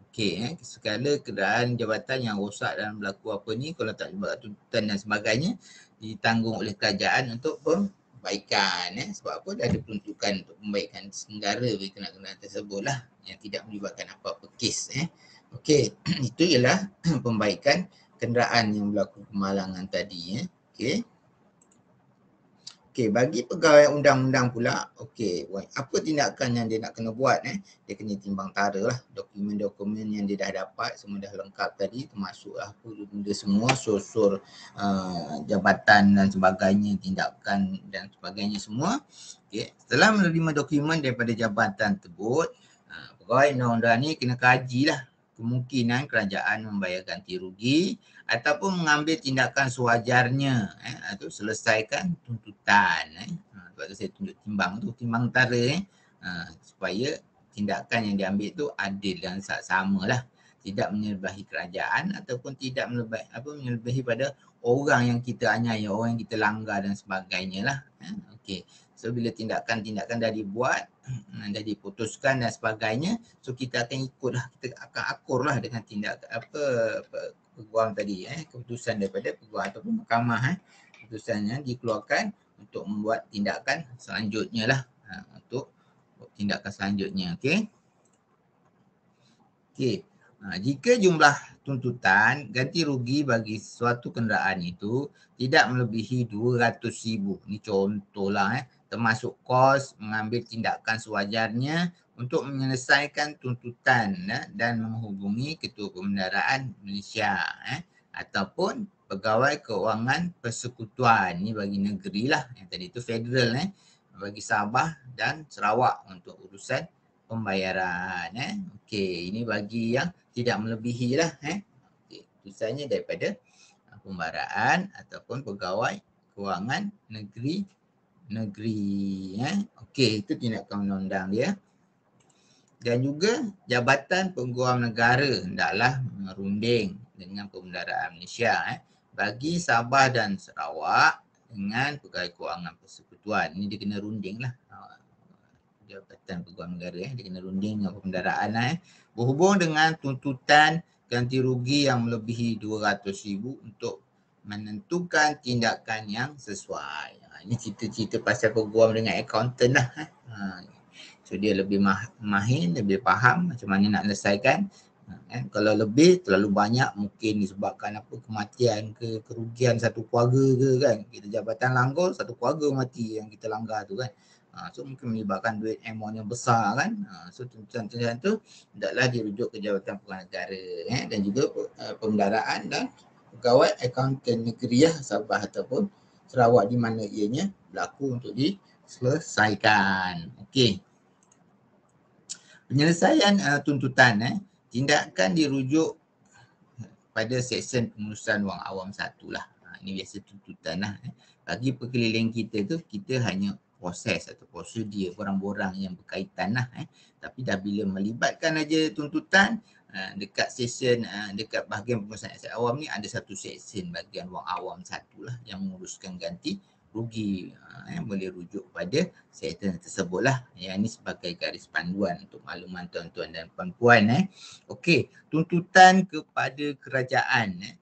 Okey, segala kenderaan jabatan yang rosak dan berlaku apa ni, kalau tak buat tuntutan dan sebagainya, ditanggung oleh kerajaan untuk perbaikan. Sebab apa? Dah ada peruntukan untuk pembaikan negara bagi kenderaan tersebut lah, yang tidak melibatkan apa-apa kes. Okey, itu ialah pembaikan kenderaan yang berlaku kemalangan tadi. Okey. Okey, bagi pegawai undang-undang pula, okey, apa tindakan yang dia nak kena buat? Dia kena timbang tara lah dokumen-dokumen yang dia dah dapat, semua dah lengkap tadi, termasuk apa benda semua, sur jabatan dan sebagainya, tindakan dan sebagainya semua. Okey, setelah menerima dokumen daripada jabatan tersebut, pegawai undang-undang ni kena kajilah kemungkinan kerajaan membayar ganti rugi ataupun mengambil tindakan sewajarnya atau selesaikan tuntutan. Sebab tu saya tunjuk timbang tu, timbang tara supaya tindakan yang diambil tu adil dan sama lah. Tidak menyelebihi kerajaan ataupun tidak menyelebihi pada orang yang kita aniaya, orang yang kita langgar dan sebagainya lah. Okey. So bila tindakan-tindakan dah dibuat, dah diputuskan dan sebagainya, so kita akan ikut lah, kita akan akur lah dengan tindakan peguam tadi, keputusan daripada peguam ataupun mahkamah, keputusannya dikeluarkan untuk membuat tindakan selanjutnya lah, untuk tindakan selanjutnya. Okey. Okey. Jika jumlah tuntutan ganti rugi bagi suatu kenderaan itu tidak melebihi 200,000, ni contohlah, termasuk kos mengambil tindakan sewajarnya untuk menyelesaikan tuntutan dan menghubungi Ketua Pembendaraan Malaysia ataupun Pegawai Kewangan Persekutuan, ni bagi negeri lah, yang tadi tu federal, bagi Sabah dan Sarawak untuk urusan pembayaran. Okey, ini bagi yang tidak melebihi lah. Okay. Tulisannya daripada pembaraan ataupun pegawai kewangan negeri. Okey, itu tindakan undang-undang dia. Dan juga Jabatan Peguam Negara hendaklah merunding dengan Pembendaraan Malaysia bagi Sabah dan Sarawak dengan Pegawai Kewangan Persekutuan. Ini dia kena runding lah. Jabatan Peguam Negara dia kena runding dengan pembendaraan berhubung dengan tuntutan ganti rugi yang melebihi 200,000 untuk menentukan tindakan yang sesuai. Ini cerita-cerita pasal peguam dengan accountant lah. So dia lebih mahir, lebih faham macam mana nak selesaikan. Kalau lebih terlalu banyak mungkin disebabkan apa, kematian ke kerugian satu keluarga ke kan. Kita jabatan langgar, satu keluarga mati yang kita langgar tu kan. So mungkin menyebabkan duit amount yang besar kan. So tuntutan-tuntutan tu hendaklah dirujuk ke Jabatan Peguam Negara dan juga pembendaraan dan pegawai akaunten negeri Sabah ataupun Sarawak di mana ianya berlaku untuk diselesaikan. Okey. Penyelesaian tuntutan tindakan dirujuk pada Seksyen Pengurusan Wang Awam 1 lah. Ini biasa tuntutan lah. Bagi pekeliling kita tu, kita hanya proses atau prosedur borang-borang yang berkaitan lah. Tapi dah bila melibatkan aja tuntutan, dekat seksyen, dekat bahagian pengurusan aset awam ni ada satu seksyen bahagian Wang Awam 1 lah yang menguruskan ganti rugi. Boleh rujuk pada seksyen tersebut lah. Yang ini sebagai garis panduan untuk makluman tuan-tuan dan puan-puan. Okey, tuntutan kepada kerajaan.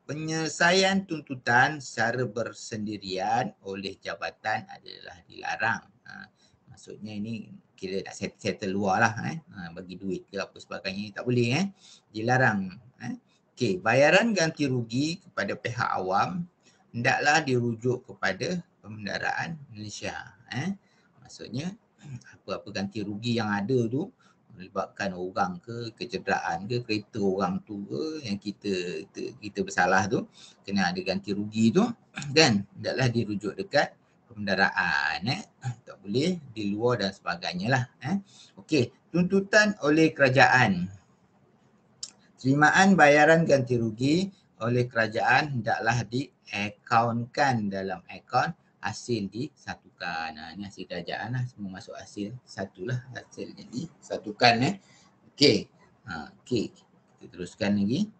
Penyelesaian tuntutan secara bersendirian oleh jabatan adalah dilarang. Maksudnya ini kira nak settle luar lah. Bagi duit ke apa sebagainya, tak boleh. Dilarang. Okey, bayaran ganti rugi kepada pihak awam hendaklah dirujuk kepada Pembendaraan Malaysia. Maksudnya apa-apa ganti rugi yang ada tu melibatkan orang ke, kecederaan ke, kereta orang tu ke yang kita bersalah tu, kena ada ganti rugi tu kan, hendaklah dirujuk dekat pembendaraan. Tak boleh di luar dan sebagainya lah. Okey, tuntutan oleh kerajaan. Terimaan bayaran ganti rugi oleh kerajaan hendaklah diakaunkan dalam akaun hasil disatukan. Ini hasil kerajaan lah, semua masuk hasil satu lah, hasil jadi satukan. Okey. Okey, kita teruskan lagi.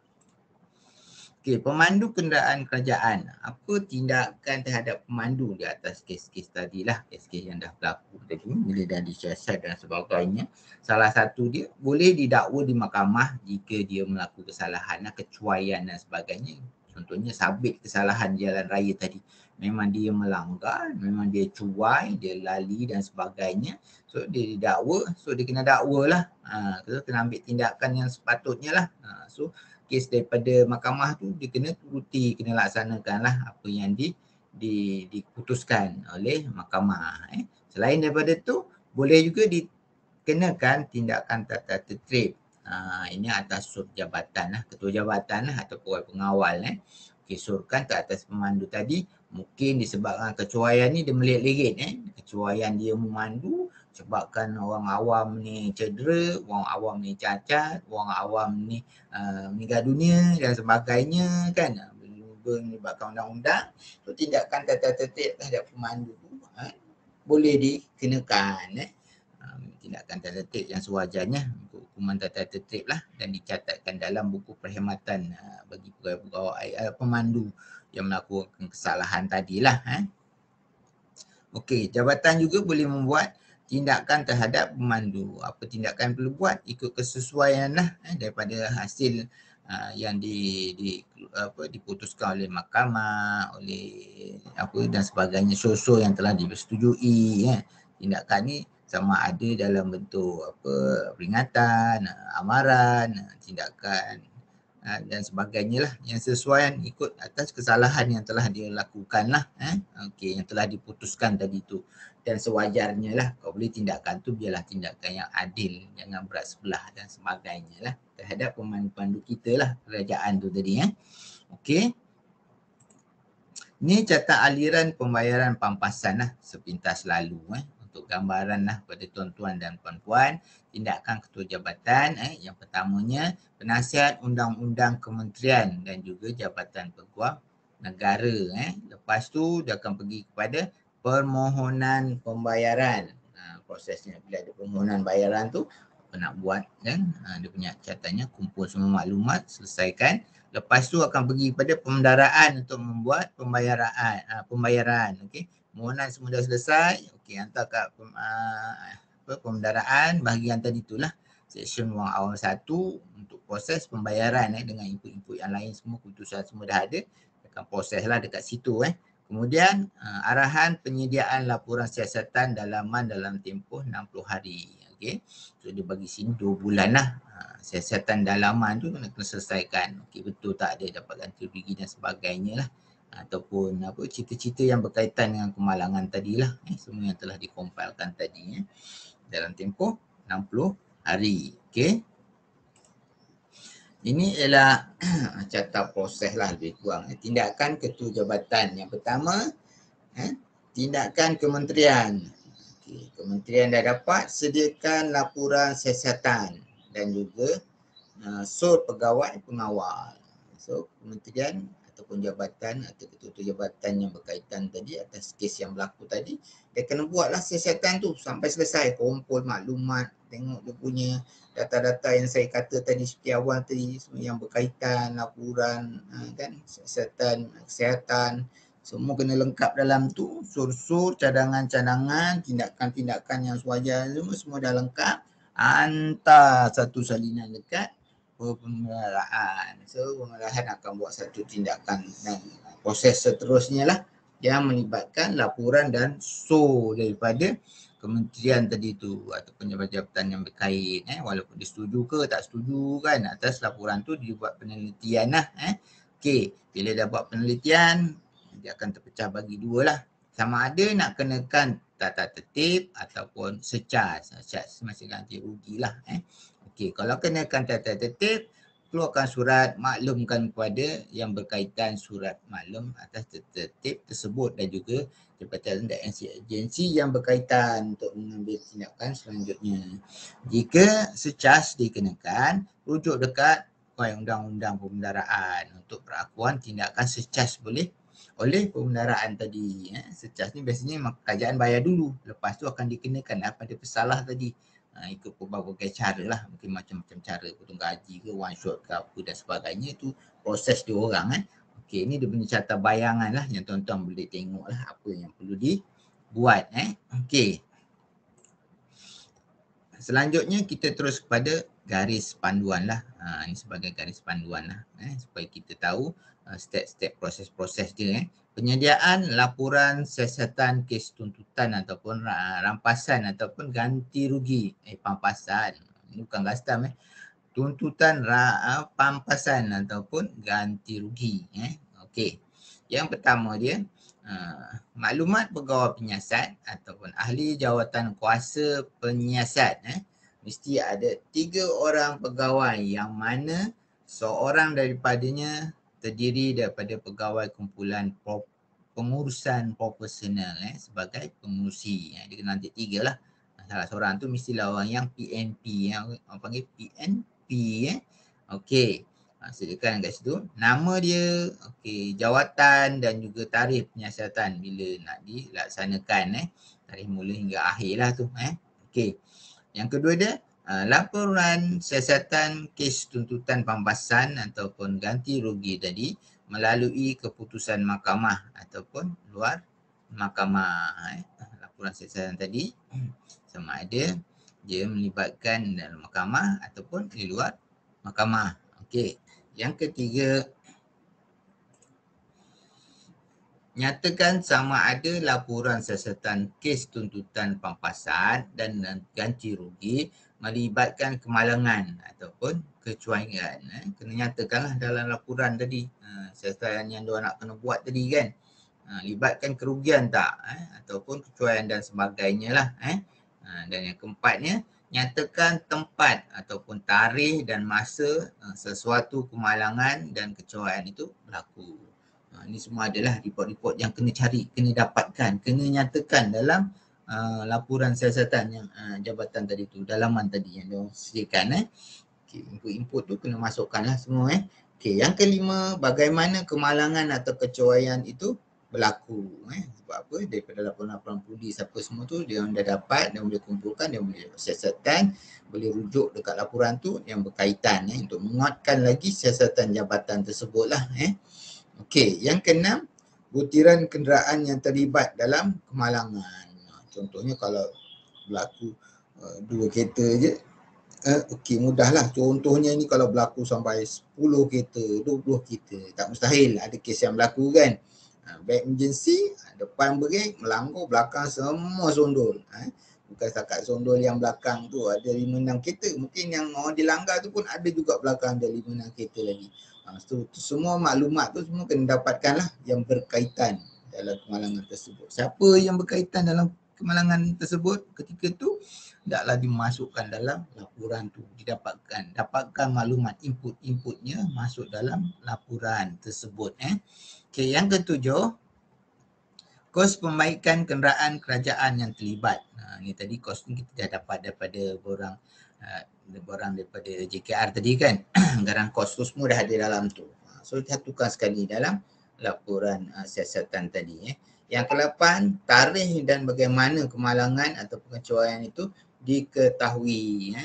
Okey, pemandu kenderaan kerajaan. Apa tindakan terhadap pemandu di atas kes-kes tadilah, kes-kes yang dah berlaku tadi, bila dah disiasat dan sebagainya. Salah satu dia boleh didakwa di mahkamah jika dia melakukan kesalahan, kecuaian dan sebagainya. Contohnya sabit kesalahan jalan raya tadi. Memang dia melanggar, memang dia cuai, dia lali dan sebagainya. So dia didakwa, so dia kena dakwa lah. Kena ambil tindakan yang sepatutnya lah. So kes daripada mahkamah tu dia kena turuti, kena laksanakan lah apa yang diputuskan oleh mahkamah. Selain daripada tu, boleh juga dikenakan tindakan tata tertib. Ini atas suruh jabatan lah, ketua jabatan lah atau pengawal. Kisurkan ke atas pemandu tadi, mungkin disebabkan kecuaian ni dia melihat-lihat. Kecuaian dia memandu sebabkan orang awam ni cedera, orang awam ni cacat, orang awam ni meninggal dunia dan sebagainya kan, melibatkan undang-undang. So tindakan tata tertib terhadap pemandu tu boleh dikenakan. Tindakan tata tertib yang sewajarnya, hukuman tata tertib lah, dan dicatatkan dalam buku perkhidmatan bagi pegawai pemandu yang melakukan kesalahan tadilah. Okey, jabatan juga boleh membuat tindakan terhadap pemandu. Apa tindakan perlu buat? Ikut kesesuaian lah daripada hasil yang diputuskan oleh mahkamah, oleh apa dan sebagainya, so yang telah disetujui. Tindakan ni sama ada dalam bentuk apa, peringatan, amaran, tindakan dan sebagainya lah, yang sesuai ikut atas kesalahan yang telah dia lakukan lah. Okey, yang telah diputuskan tadi tu. Dan sewajarnya lah, kalau boleh tindakan tu biarlah tindakan yang adil, jangan berat sebelah dan sebagainya lah terhadap pemandu-pemandu kita lah, kerajaan tu tadi. Okey. Ni catat aliran pembayaran pampasan lah sepintas lalu. Untuk gambaran lah pada tuan-tuan dan puan-puan, tindakan ketua jabatan yang pertamanya penasihat undang-undang kementerian dan juga jabatan peguam negara. Lepas tu dia akan pergi kepada permohonan pembayaran. Prosesnya bila ada permohonan bayaran tu apa nak buat kan, dia punya catatannya kumpul semua maklumat, selesaikan. Lepas tu akan pergi kepada pembendaraan untuk membuat pembayaran. Okey. Permohonan semua dah selesai. Okey, hantar kat pembendaraan bahagian tadi itulah. Seksyen Wang Awam 1 untuk proses pembayaran dengan input-input yang lain semua, keputusan semua dah ada. akan proses lah dekat situ. Kemudian arahan penyediaan laporan siasatan dalaman dalam tempoh 60 hari. Okey. So dia bagi sini 2 bulan lah. Siasatan dalaman tu kena selesaikan. Okey, betul tak dia dapat ganti rugi dan sebagainya lah. Ataupun apa cerita-cerita yang berkaitan dengan kemalangan tadilah. Semua yang telah dikompilkan tadi dalam tempoh 60 hari. Okey. Ini ialah carta proses lah lebih kurang. Tindakan ketua jabatan. Yang pertama, tindakan kementerian. Okay. Kementerian dah dapat sediakan laporan siasatan dan juga sur pegawai pengawal. So, kementerian ataupun jabatan atau ketua jabatan yang berkaitan tadi atas kes yang berlaku tadi, dia kena buatlah siasatan tu sampai selesai. Kumpul maklumat, tengok dia punya data-data yang saya kata tadi seperti awal tadi, semua yang berkaitan, laporan kan, siasatan, kesihatan, semua kena lengkap dalam tu. Sur-sur, cadangan-cadangan, tindakan-tindakan yang sewajar semua dah lengkap. Hantar satu salinan dekat pemeliharaan. So pemeliharaan akan buat satu tindakan dan proses seterusnya lah yang melibatkan laporan dan sur daripada kementerian tadi tu ataupun jabatan yang berkait. Walaupun dia setuju ke tak setuju kan, atas laporan tu dia buat penelitian lah. Okey, bila dah buat penelitian dia akan terpecah bagi dua lah. Sama ada nak kenakan tata tertib ataupun secas. Secas masih ganti rugi lah. Okey, kalau kenakan tata tertib, keluarkan surat maklumkan kepada yang berkaitan surat maklum atas tata tertib tersebut dan juga jabatan dan agensi yang berkaitan untuk mengambil tindakan selanjutnya. Jika secas dikenakan, rujuk dekat undang-undang pembendaraan untuk perakuan tindakan secas boleh oleh pembendaraan tadi. Secas ni biasanya kerajaan bayar dulu, lepas tu akan dikenakan pada pesalah tadi. Ikut berbagai cara lah, mungkin macam-macam cara, potong gaji ke, one shot ke apa dan sebagainya, itu proses dia orang. Okey, ni dia punya carta bayangan lah yang tuan-tuan boleh tengok lah apa yang perlu dibuat. Okey. Selanjutnya kita terus kepada garis panduan lah. Ini sebagai garis panduan lah supaya kita tahu step-step proses-proses dia. Penyediaan laporan siasatan kes tuntutan ataupun rampasan ataupun ganti rugi. Pampasan. Ini bukan custom tuntutan pampasan ataupun ganti rugi. Okey. Yang pertama dia maklumat pegawai penyiasat ataupun ahli jawatan kuasa penyiasat. Mesti ada 3 orang pegawai yang mana seorang daripadanya terdiri daripada pegawai kumpulan pengurusan proporsional sebagai pengurusi. Dia kena nanti 3 lah. Salah seorang tu mestilah orang yang PNP, yang orang panggil PNP. Okey. Sediakan kat situ nama dia, okey, jawatan dan juga tarikh penyiasatan bila nak dilaksanakan tarikh mula hingga akhir lah tu. Okey. Yang kedua dia laporan siasatan kes tuntutan pampasan ataupun ganti rugi tadi melalui keputusan mahkamah ataupun luar mahkamah. Laporan siasatan tadi sama ada dia melibatkan dalam mahkamah ataupun di luar mahkamah. Okey. Yang ketiga, nyatakan sama ada laporan siasatan kes tuntutan pampasan dan ganti rugi melibatkan kemalangan ataupun kecuaian. Kena nyatakanlah dalam laporan tadi. Siasatan yang diorang nak kena buat tadi kan. Libatkan kerugian tak ataupun kecuaian dan sebagainya lah. Dan yang keempatnya, nyatakan tempat ataupun tarikh dan masa sesuatu kemalangan dan kecuaian itu berlaku. Ini semua adalah report-report yang kena cari, kena dapatkan, kena nyatakan dalam laporan siasatan yang jabatan tadi tu, dalaman tadi yang diorang sediakan. Okay, input-input tu kena masukkanlah semua. Okay, yang kelima, bagaimana kemalangan atau kecuaian itu berlaku. Sebab apa? Daripada laporan-laporan polis apa semua tu dia dah dapat, dia boleh kumpulkan, dia boleh siasatan, boleh rujuk dekat laporan tu yang berkaitan untuk menguatkan lagi siasatan jabatan tersebut lah. Okey, yang keenam, butiran kenderaan yang terlibat dalam kemalangan. Contohnya kalau berlaku 2 kereta je, Okey, mudahlah. Contohnya ni kalau berlaku sampai 10 kereta, 20 kereta, tak mustahil ada kes yang berlaku kan. Back emergency, depan brake, melanggar, belakang semua sondol. Bukan setakat sondol yang belakang tu ada 5-6 kereta. Mungkin yang orang dilanggar tu pun ada juga belakang ada 5-6 kereta lagi. So, semua maklumat tu semua kena dapatkan lah yang berkaitan dalam kemalangan tersebut. Siapa yang berkaitan dalam kemalangan tersebut ketika tu, hendaklah dimasukkan dalam laporan tu, dapatkan maklumat inputnya masuk dalam laporan tersebut. Okey, yang ketujuh, kos pembaikan kenderaan kerajaan yang terlibat. Ni tadi kos ni kita dah dapat daripada borang daripada JKR tadi kan. Anggaran kos tu semua dah ada dalam tu. So satukan sekali dalam laporan siasatan tadi. Yang ke-8, tarikh dan bagaimana kemalangan atau pengecualian itu diketahui.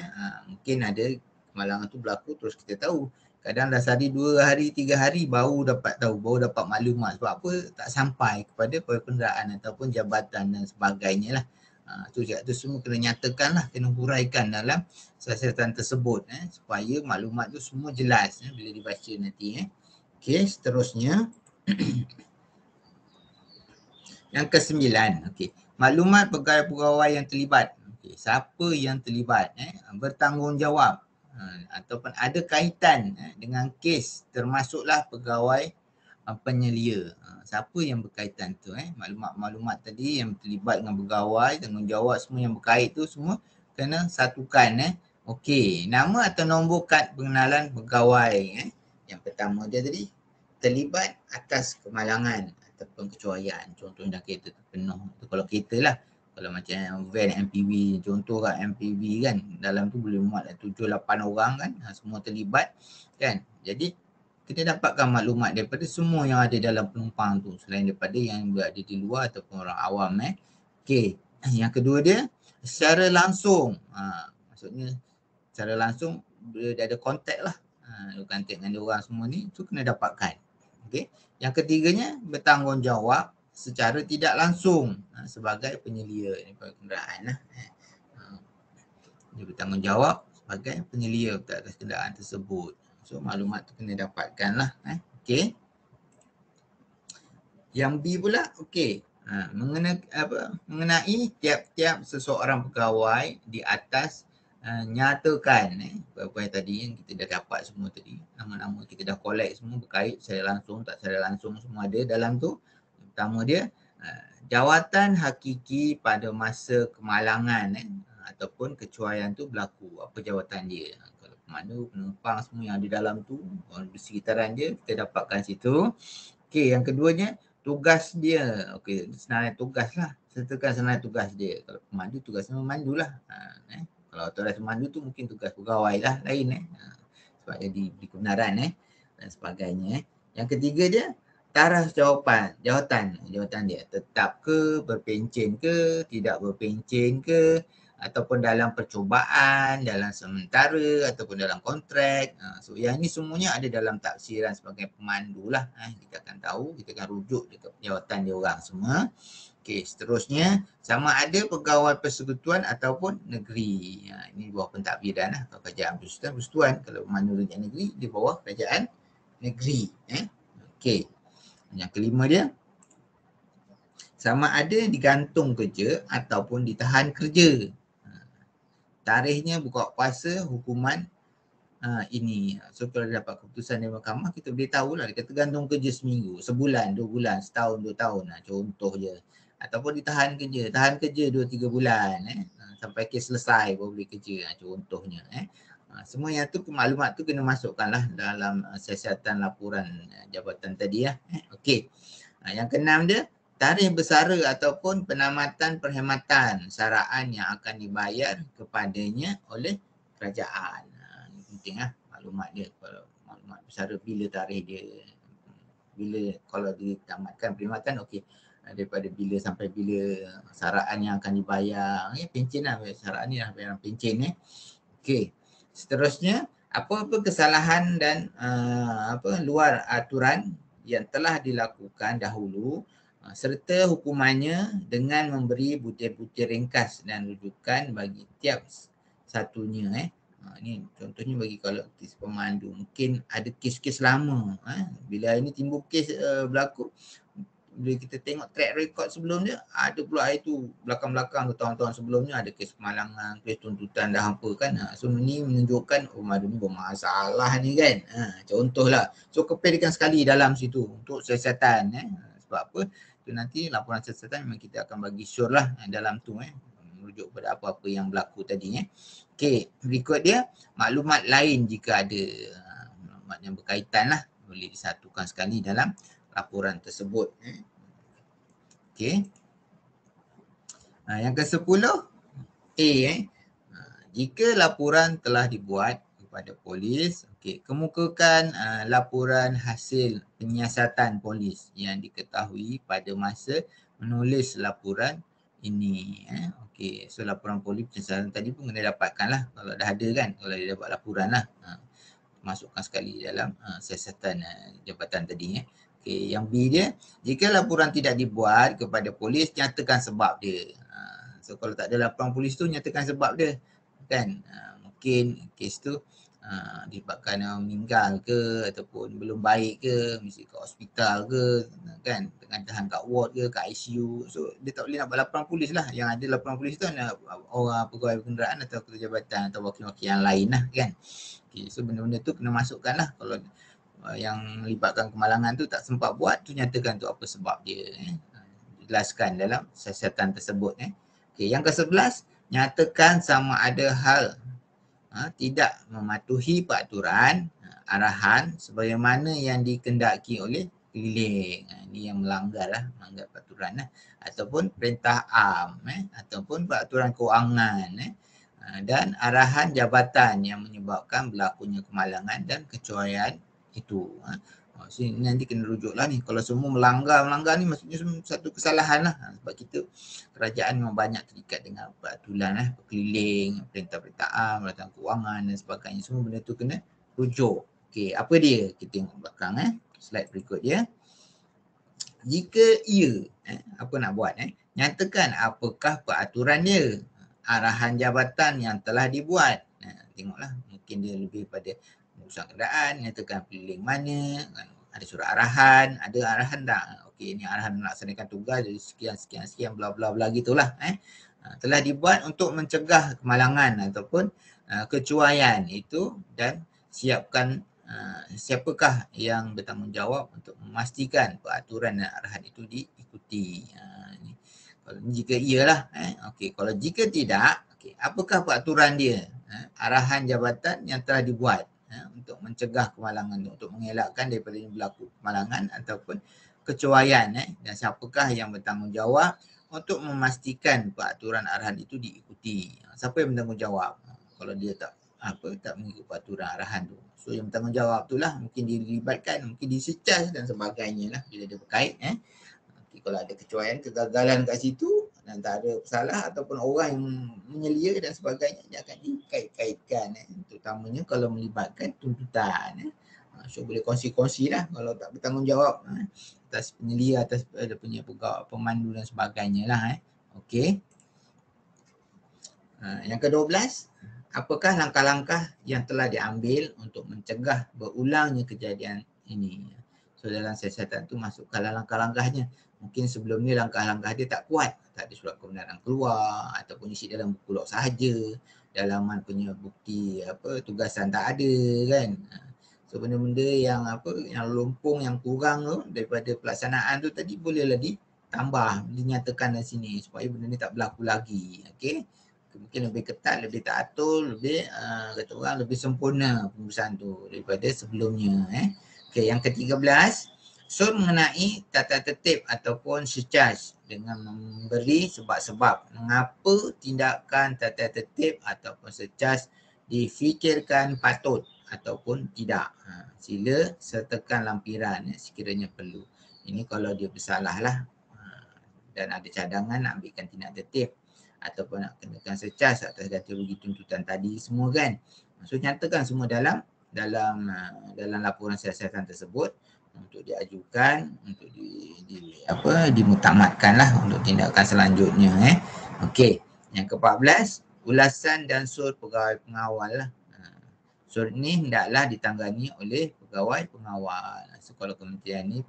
Mungkin ada kemalangan tu berlaku terus kita tahu. Kadang dah sehari, 2 hari, 3 hari baru dapat tahu, baru dapat maklumat. Sebab apa? Tak sampai kepada pengenderaan ataupun jabatan dan sebagainya lah. Tu semua kena nyatakan lah, kena huraikan dalam siasatan tersebut supaya maklumat tu semua jelas bila dibaca nanti. Okey, seterusnya. Yang ke-9, okey. Maklumat pegawai-pegawai yang terlibat. Okey, siapa yang terlibat bertanggungjawab ataupun ada kaitan dengan kes, termasuklah pegawai penyelia. Siapa yang berkaitan tu maklumat-maklumat tadi yang terlibat dengan pegawai, tanggungjawab semua yang berkait tu semua kena satukan. Okey, nama atau nombor kad pengenalan pegawai. Yang pertama dia tadi terlibat atas kemalangan ataupun kecuaian. Contohnya kereta terpenuh. Kalau kereta lah. Kalau macam van MPV, contoh kat MPV kan, dalam tu boleh muat 7-8 orang kan, semua terlibat kan. Jadi kita dapatkan maklumat daripada semua yang ada dalam penumpang tu selain daripada yang berada di luar ataupun orang awam. Okey, yang kedua dia secara langsung. Maksudnya secara langsung bila dia ada kontak lah. Kontak dengan dia orang semua ni, tu kena dapatkan. Okey. Yang ketiganya bertanggungjawab secara tidak langsung sebagai penyelia kenderaan. Dia bertanggungjawab sebagai penyelia atas kenderaan tersebut. So maklumat tu kena dapatkan lah. Okey. Yang B pula, okey. Mengenai tiap-tiap seseorang pegawai di atas nyatakan apa yang tadi yang kita dah dapat semua tadi, nama-nama kita dah collect semua berkait secara langsung tak secara langsung semua ada dalam tu. Pertama dia jawatan hakiki pada masa kemalangan ataupun kecuaian tu berlaku, apa jawatan dia. Kalau pemandu, penumpang semua yang ada dalam tu, orang di sekitaran dia kita dapatkan situ. Okey, yang keduanya tugas dia. Okey, senarai tugas lah. Sertakan senarai tugas dia. Kalau pemandu tugasnya memandu lah. Kalau autoris pemandu tu mungkin tugas pegawai lah lain sebab dia di kebenaran dan sebagainya. Yang ketiga dia taraf jawatan dia tetap ke, berpencen ke, tidak berpencen ke, ataupun dalam percubaan, dalam sementara ataupun dalam kontrak. So yang ni semuanya ada dalam tafsiran sebagai pemandu lah. Kita akan tahu, kita akan rujuk dekat jawatan dia orang semua. Okey, seterusnya sama ada pegawai persekutuan ataupun negeri. Ini di bawah pentadbiran lah. Kalau kerajaan persekutuan, kalau pemandu kerajaan negeri di bawah kerajaan negeri. Okey. Yang kelima dia sama ada digantung kerja ataupun ditahan kerja. Tarikhnya buka puasa hukuman ini. So kalau dapat keputusan dari mahkamah kita boleh tahulah dia kata gantung kerja seminggu, sebulan, 2 bulan, setahun, 2 tahun contoh je. Ataupun ditahan kerja, tahan kerja 2-3 bulan sampai kes selesai baru boleh kerja contohnya. Semua yang tu maklumat tu kena masukkanlah dalam siasatan laporan jabatan tadi Okey. Yang keenam dia tarikh bersara ataupun penamatan perkhidmatan saraan yang akan dibayar kepadanya oleh kerajaan. Ini penting maklumat dia. Kalau maklumat bersara bila tarikh dia, bila kalau ditamatkan perkhidmatan okey, daripada bila sampai bila saraan yang akan dibayar. Pencen lah, saraan ni lah bayaran pencen Okey. Seterusnya apa-apa kesalahan dan luar aturan yang telah dilakukan dahulu serta hukumannya dengan memberi butir-butir ringkas dan rujukan bagi tiap satunya Ni contohnya bagi kalau kes pemandu, mungkin ada kes-kes lama. Bila ini timbul kes berlaku, bila kita tengok track record sebelum dia, ada pula itu belakang-belakang tahun-tahun sebelumnya ada kes kemalangan, kes tuntutan dah apa kan. So ni menunjukkan madu ni bermasalah ni kan. Contohlah. So keperikan sekali dalam situ untuk siasatan. Sebab apa? Tu nanti laporan siasatan memang kita akan bagi sure lah dalam tu merujuk pada apa-apa yang berlaku tadi. Okey, berikut dia maklumat lain jika ada maklumat yang berkaitan lah boleh disatukan sekali dalam laporan tersebut. Okey. Yang ke-10 A. Jika laporan telah dibuat kepada polis, kemukakan laporan hasil penyiasatan polis yang diketahui pada masa menulis laporan ini. Okey, so laporan polis penyiasatan tadi pun kena dapatkan lah kalau dah ada kan, kalau dia dapat laporan lah. Masukkan sekali dalam siasatan jabatan tadi. Okey, yang B dia, jika laporan tidak dibuat kepada polis, nyatakan sebab dia. So kalau tak ada laporan polis tu, nyatakan sebab dia. Kan, mungkin kes tu disebabkan meninggal ke ataupun belum baik ke, mesti ke hospital ke kan, tengah tahan kat ward ke, kat ICU. So dia tak boleh nak buat laporan polis lah. Yang ada laporan polis tu orang pegawai kenderaan atau ketua jabatan atau wakil-wakil yang lain lah kan. Okay, so benda-benda tu kena masukkan lah. Kalau yang melibatkan kemalangan tu tak sempat buat, tu nyatakan tu apa sebab dia. Jelaskan dalam siasatan tersebut. Okay, yang ke-11, nyatakan sama ada hal tidak mematuhi peraturan arahan sebagaimana yang dikendaki oleh keliling. Ini yang melanggar peraturan ataupun perintah am ataupun peraturan kewangan dan arahan jabatan yang menyebabkan berlakunya kemalangan dan kecuaian itu. So nanti kena rujuk lah ni. Kalau semua melanggar ni maksudnya satu kesalahan lah. Sebab kita kerajaan memang banyak terikat dengan peraturan perkeliling, perintah-perintah am, peraturan kewangan dan sebagainya. Semua benda tu kena rujuk. Okey, apa dia? Kita tengok belakang slide berikut dia. Jika ia, apa nak buat? Nyatakan apakah peraturan dia, arahan jabatan yang telah dibuat. Tengoklah, mungkin dia lebih pada urusan kenderaan, nyatakan keliling mana, ada surat arahan, ada arahan tak? Okey, ni arahan melaksanakan tugas dari sekian bla bla bla gitulah. Telah dibuat untuk mencegah kemalangan ataupun kecuaian itu dan siapkan siapakah yang bertanggungjawab untuk memastikan peraturan dan arahan itu diikuti. Kalau jika iyalah, okey, kalau jika tidak, okey, apakah peraturan dia? Arahan jabatan yang telah dibuat untuk mencegah kemalangan, untuk mengelakkan daripada berlaku kemalangan ataupun kecuaian dan siapakah yang bertanggungjawab untuk memastikan peraturan arahan itu diikuti. Siapa yang bertanggungjawab kalau dia tak mengikut peraturan arahan tu? So yang bertanggungjawab tu lah mungkin dilibatkan, mungkin disecas dan sebagainya lah bila dia berkait. Kalau ada kecuaian, kegagalan kat situ dan tak ada pesalah ataupun orang yang menyelia dan sebagainya, dia akan dikait-kaitkan terutamanya kalau melibatkan tuntutan. So boleh kongsi-kongsi lah kalau tak bertanggungjawab atas penyelia, atas punya pegawai, pemandu dan sebagainya lah. Okey. Yang ke-12, apakah langkah-langkah yang telah diambil untuk mencegah berulangnya kejadian ini? So dalam siasatan tu masukkan langkah-langkahnya. Mungkin sebelum ni langkah-langkah dia tak kuat, tak ada surat kebenaran keluar ataupun isi dalam buku log sahaja, dalaman punya bukti tugasan tak ada kan. So benda-benda yang yang lompong, yang kurang tu daripada pelaksanaan tu tadi bolehlah ditambah, dinyatakan di sini supaya benda ni tak berlaku lagi. Okey. Mungkin lebih ketat, lebih teratur, lebih kata orang lebih sempurna pengurusan tu daripada sebelumnya. Okey, yang ke-13, sur mengenai tata tertib ataupun secas dengan memberi sebab-sebab mengapa tindakan tata tertib ataupun secas difikirkan patut ataupun tidak. Sila sertakan lampiran sekiranya perlu. Ini kalau dia bersalah lah dan ada cadangan nak ambilkan tindak tertib ataupun nak kenakan secas atas ganti rugi tuntutan tadi semua kan. So nyatakan semua dalam laporan siasatan tersebut untuk diajukan, untuk dimutamatkan lah untuk tindakan selanjutnya. Okey, yang ke-14, ulasan dan sur pegawai pengawal lah. Surat ni hendaklah ditangani oleh pegawai pengawal. So kalau kementerian ni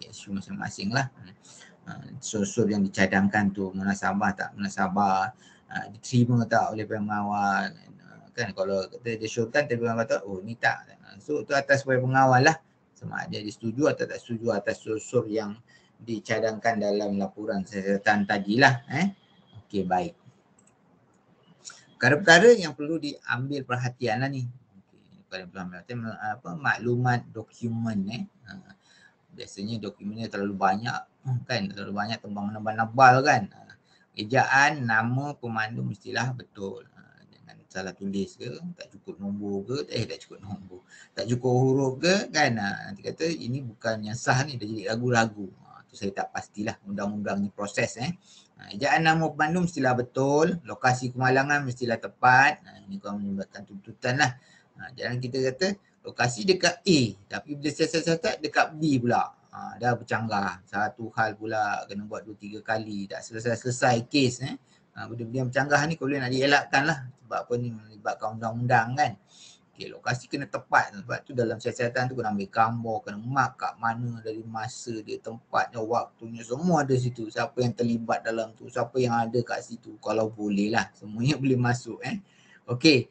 isu masing-masing lah. Sur yang dicadangkan tu munasabah tak munasabah, diterima tak oleh pengawal. Kan kalau kita disyorkan tapi orang kata oh ni tak. So tu atas pengawal lah. Sama ada dia setuju atau tak setuju atas sur yang dicadangkan dalam laporan siasatan tadilah. Okey, baik. Perkara-perkara yang perlu diambil perhatian lah ni. Maklumat dokumen biasanya dokumennya terlalu banyak kan, terlalu banyak tembang menebal kan. Ejaan nama pemandu mestilah betul. Jangan salah tulis ke, tak cukup nombor ke, tak cukup nombor, tak cukup huruf ke kan. Nanti kata ini bukan yang sah ni, dah jadi ragu-ragu. Tu saya tak pastilah, undang-undang ni proses. Ejaan nama pemandu mestilah betul, lokasi kemalangan mestilah tepat. Ini kau menyebabkan tuntutan lah. Jangan kita kata lokasi dekat A tapi bila siasat dekat B pula. Dah bercanggah. Satu hal pula kena buat 2-3 kali. Tak selesai-selesai kes. Benda-benda yang bercanggah ni kau boleh nak dielakkan lah. Sebab apa ni melibatkan undang-undang kan. Okay, lokasi kena tepat. Sebab tu dalam siasatan tu kena ambil gambar, kena mark kat mana dari masa dia, tempatnya, waktunya. Semua ada situ. Siapa yang terlibat dalam tu. Siapa yang ada kat situ. Kalau boleh lah. Semuanya boleh masuk. Okey.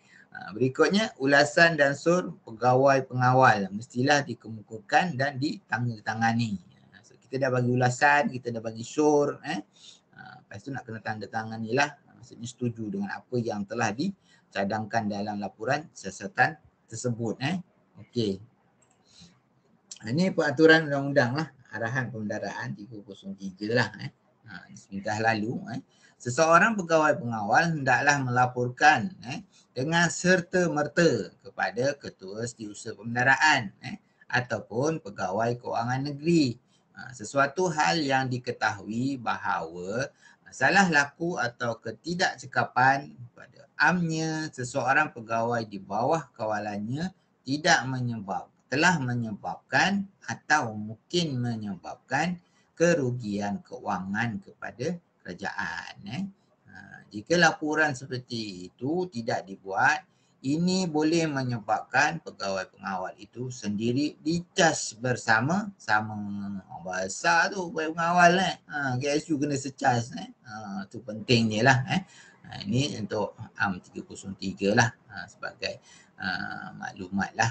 Berikutnya, ulasan dan sur pegawai pengawal mestilah dikemukakan dan ditandatangani. So, kita dah bagi ulasan, kita dah bagi sur. Lepas tu nak kena tanda tangani lah. Maksudnya setuju dengan apa yang telah dicadangkan dalam laporan siasatan tersebut. Okey. Ini peraturan undang-undang lah. Arahan Pembendaraan 303 lah. Sebentar lalu. Seseorang pegawai pengawal hendaklah melaporkan dengan serta-merta kepada Ketua Setiausaha Pembendaraan ataupun Pegawai Kewangan Negeri sesuatu hal yang diketahui bahawa salah laku atau ketidakcekapan pada amnya seseorang pegawai di bawah kawalannya telah menyebabkan atau mungkin menyebabkan kerugian kewangan kepada kerajaan. Jika laporan seperti itu tidak dibuat, ini boleh menyebabkan pegawai pengawal itu sendiri dicas bersama-sama. Bahasa tu pegawai pengawal KSU kena secas. Tu pentingnya lah. Ini untuk AM 303 lah sebagai maklumat lah.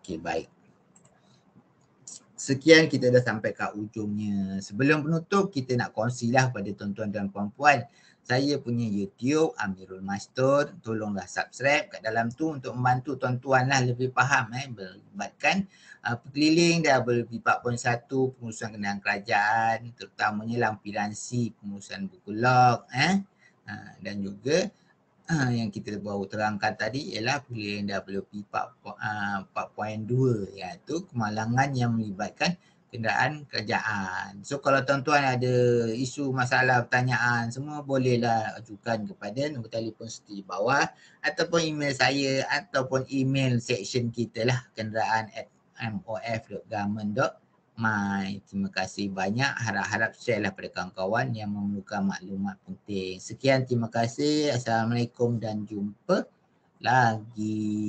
Okey, baik. Sekian, kita dah sampai ke ujungnya. Sebelum penutup, kita nak kongsilah pada tuan-tuan dan puan-puan. Saya punya YouTube, Amirul Mastur. Tolonglah subscribe kat dalam tu untuk membantu tuan-tuan lah lebih faham. Melibatkan pekeliling WP4.1, pengurusan kenderaan kerajaan, terutamanya lampiransi, pengurusan buku log. Dan juga yang kita baru terangkan tadi ialah pilihan WP 4.2 iaitu kemalangan yang melibatkan kenderaan kerajaan. So kalau tuan-tuan ada isu, masalah, pertanyaan, semua bolehlah ajukan kepada nombor telefon seperti di bawah ataupun email saya ataupun email section kita lah, kenderaan@mof.government.my. Terima kasih banyak. Harap-harap share lah pada kawan-kawan yang memerlukan maklumat penting. Sekian, terima kasih. Assalamualaikum dan jumpa lagi.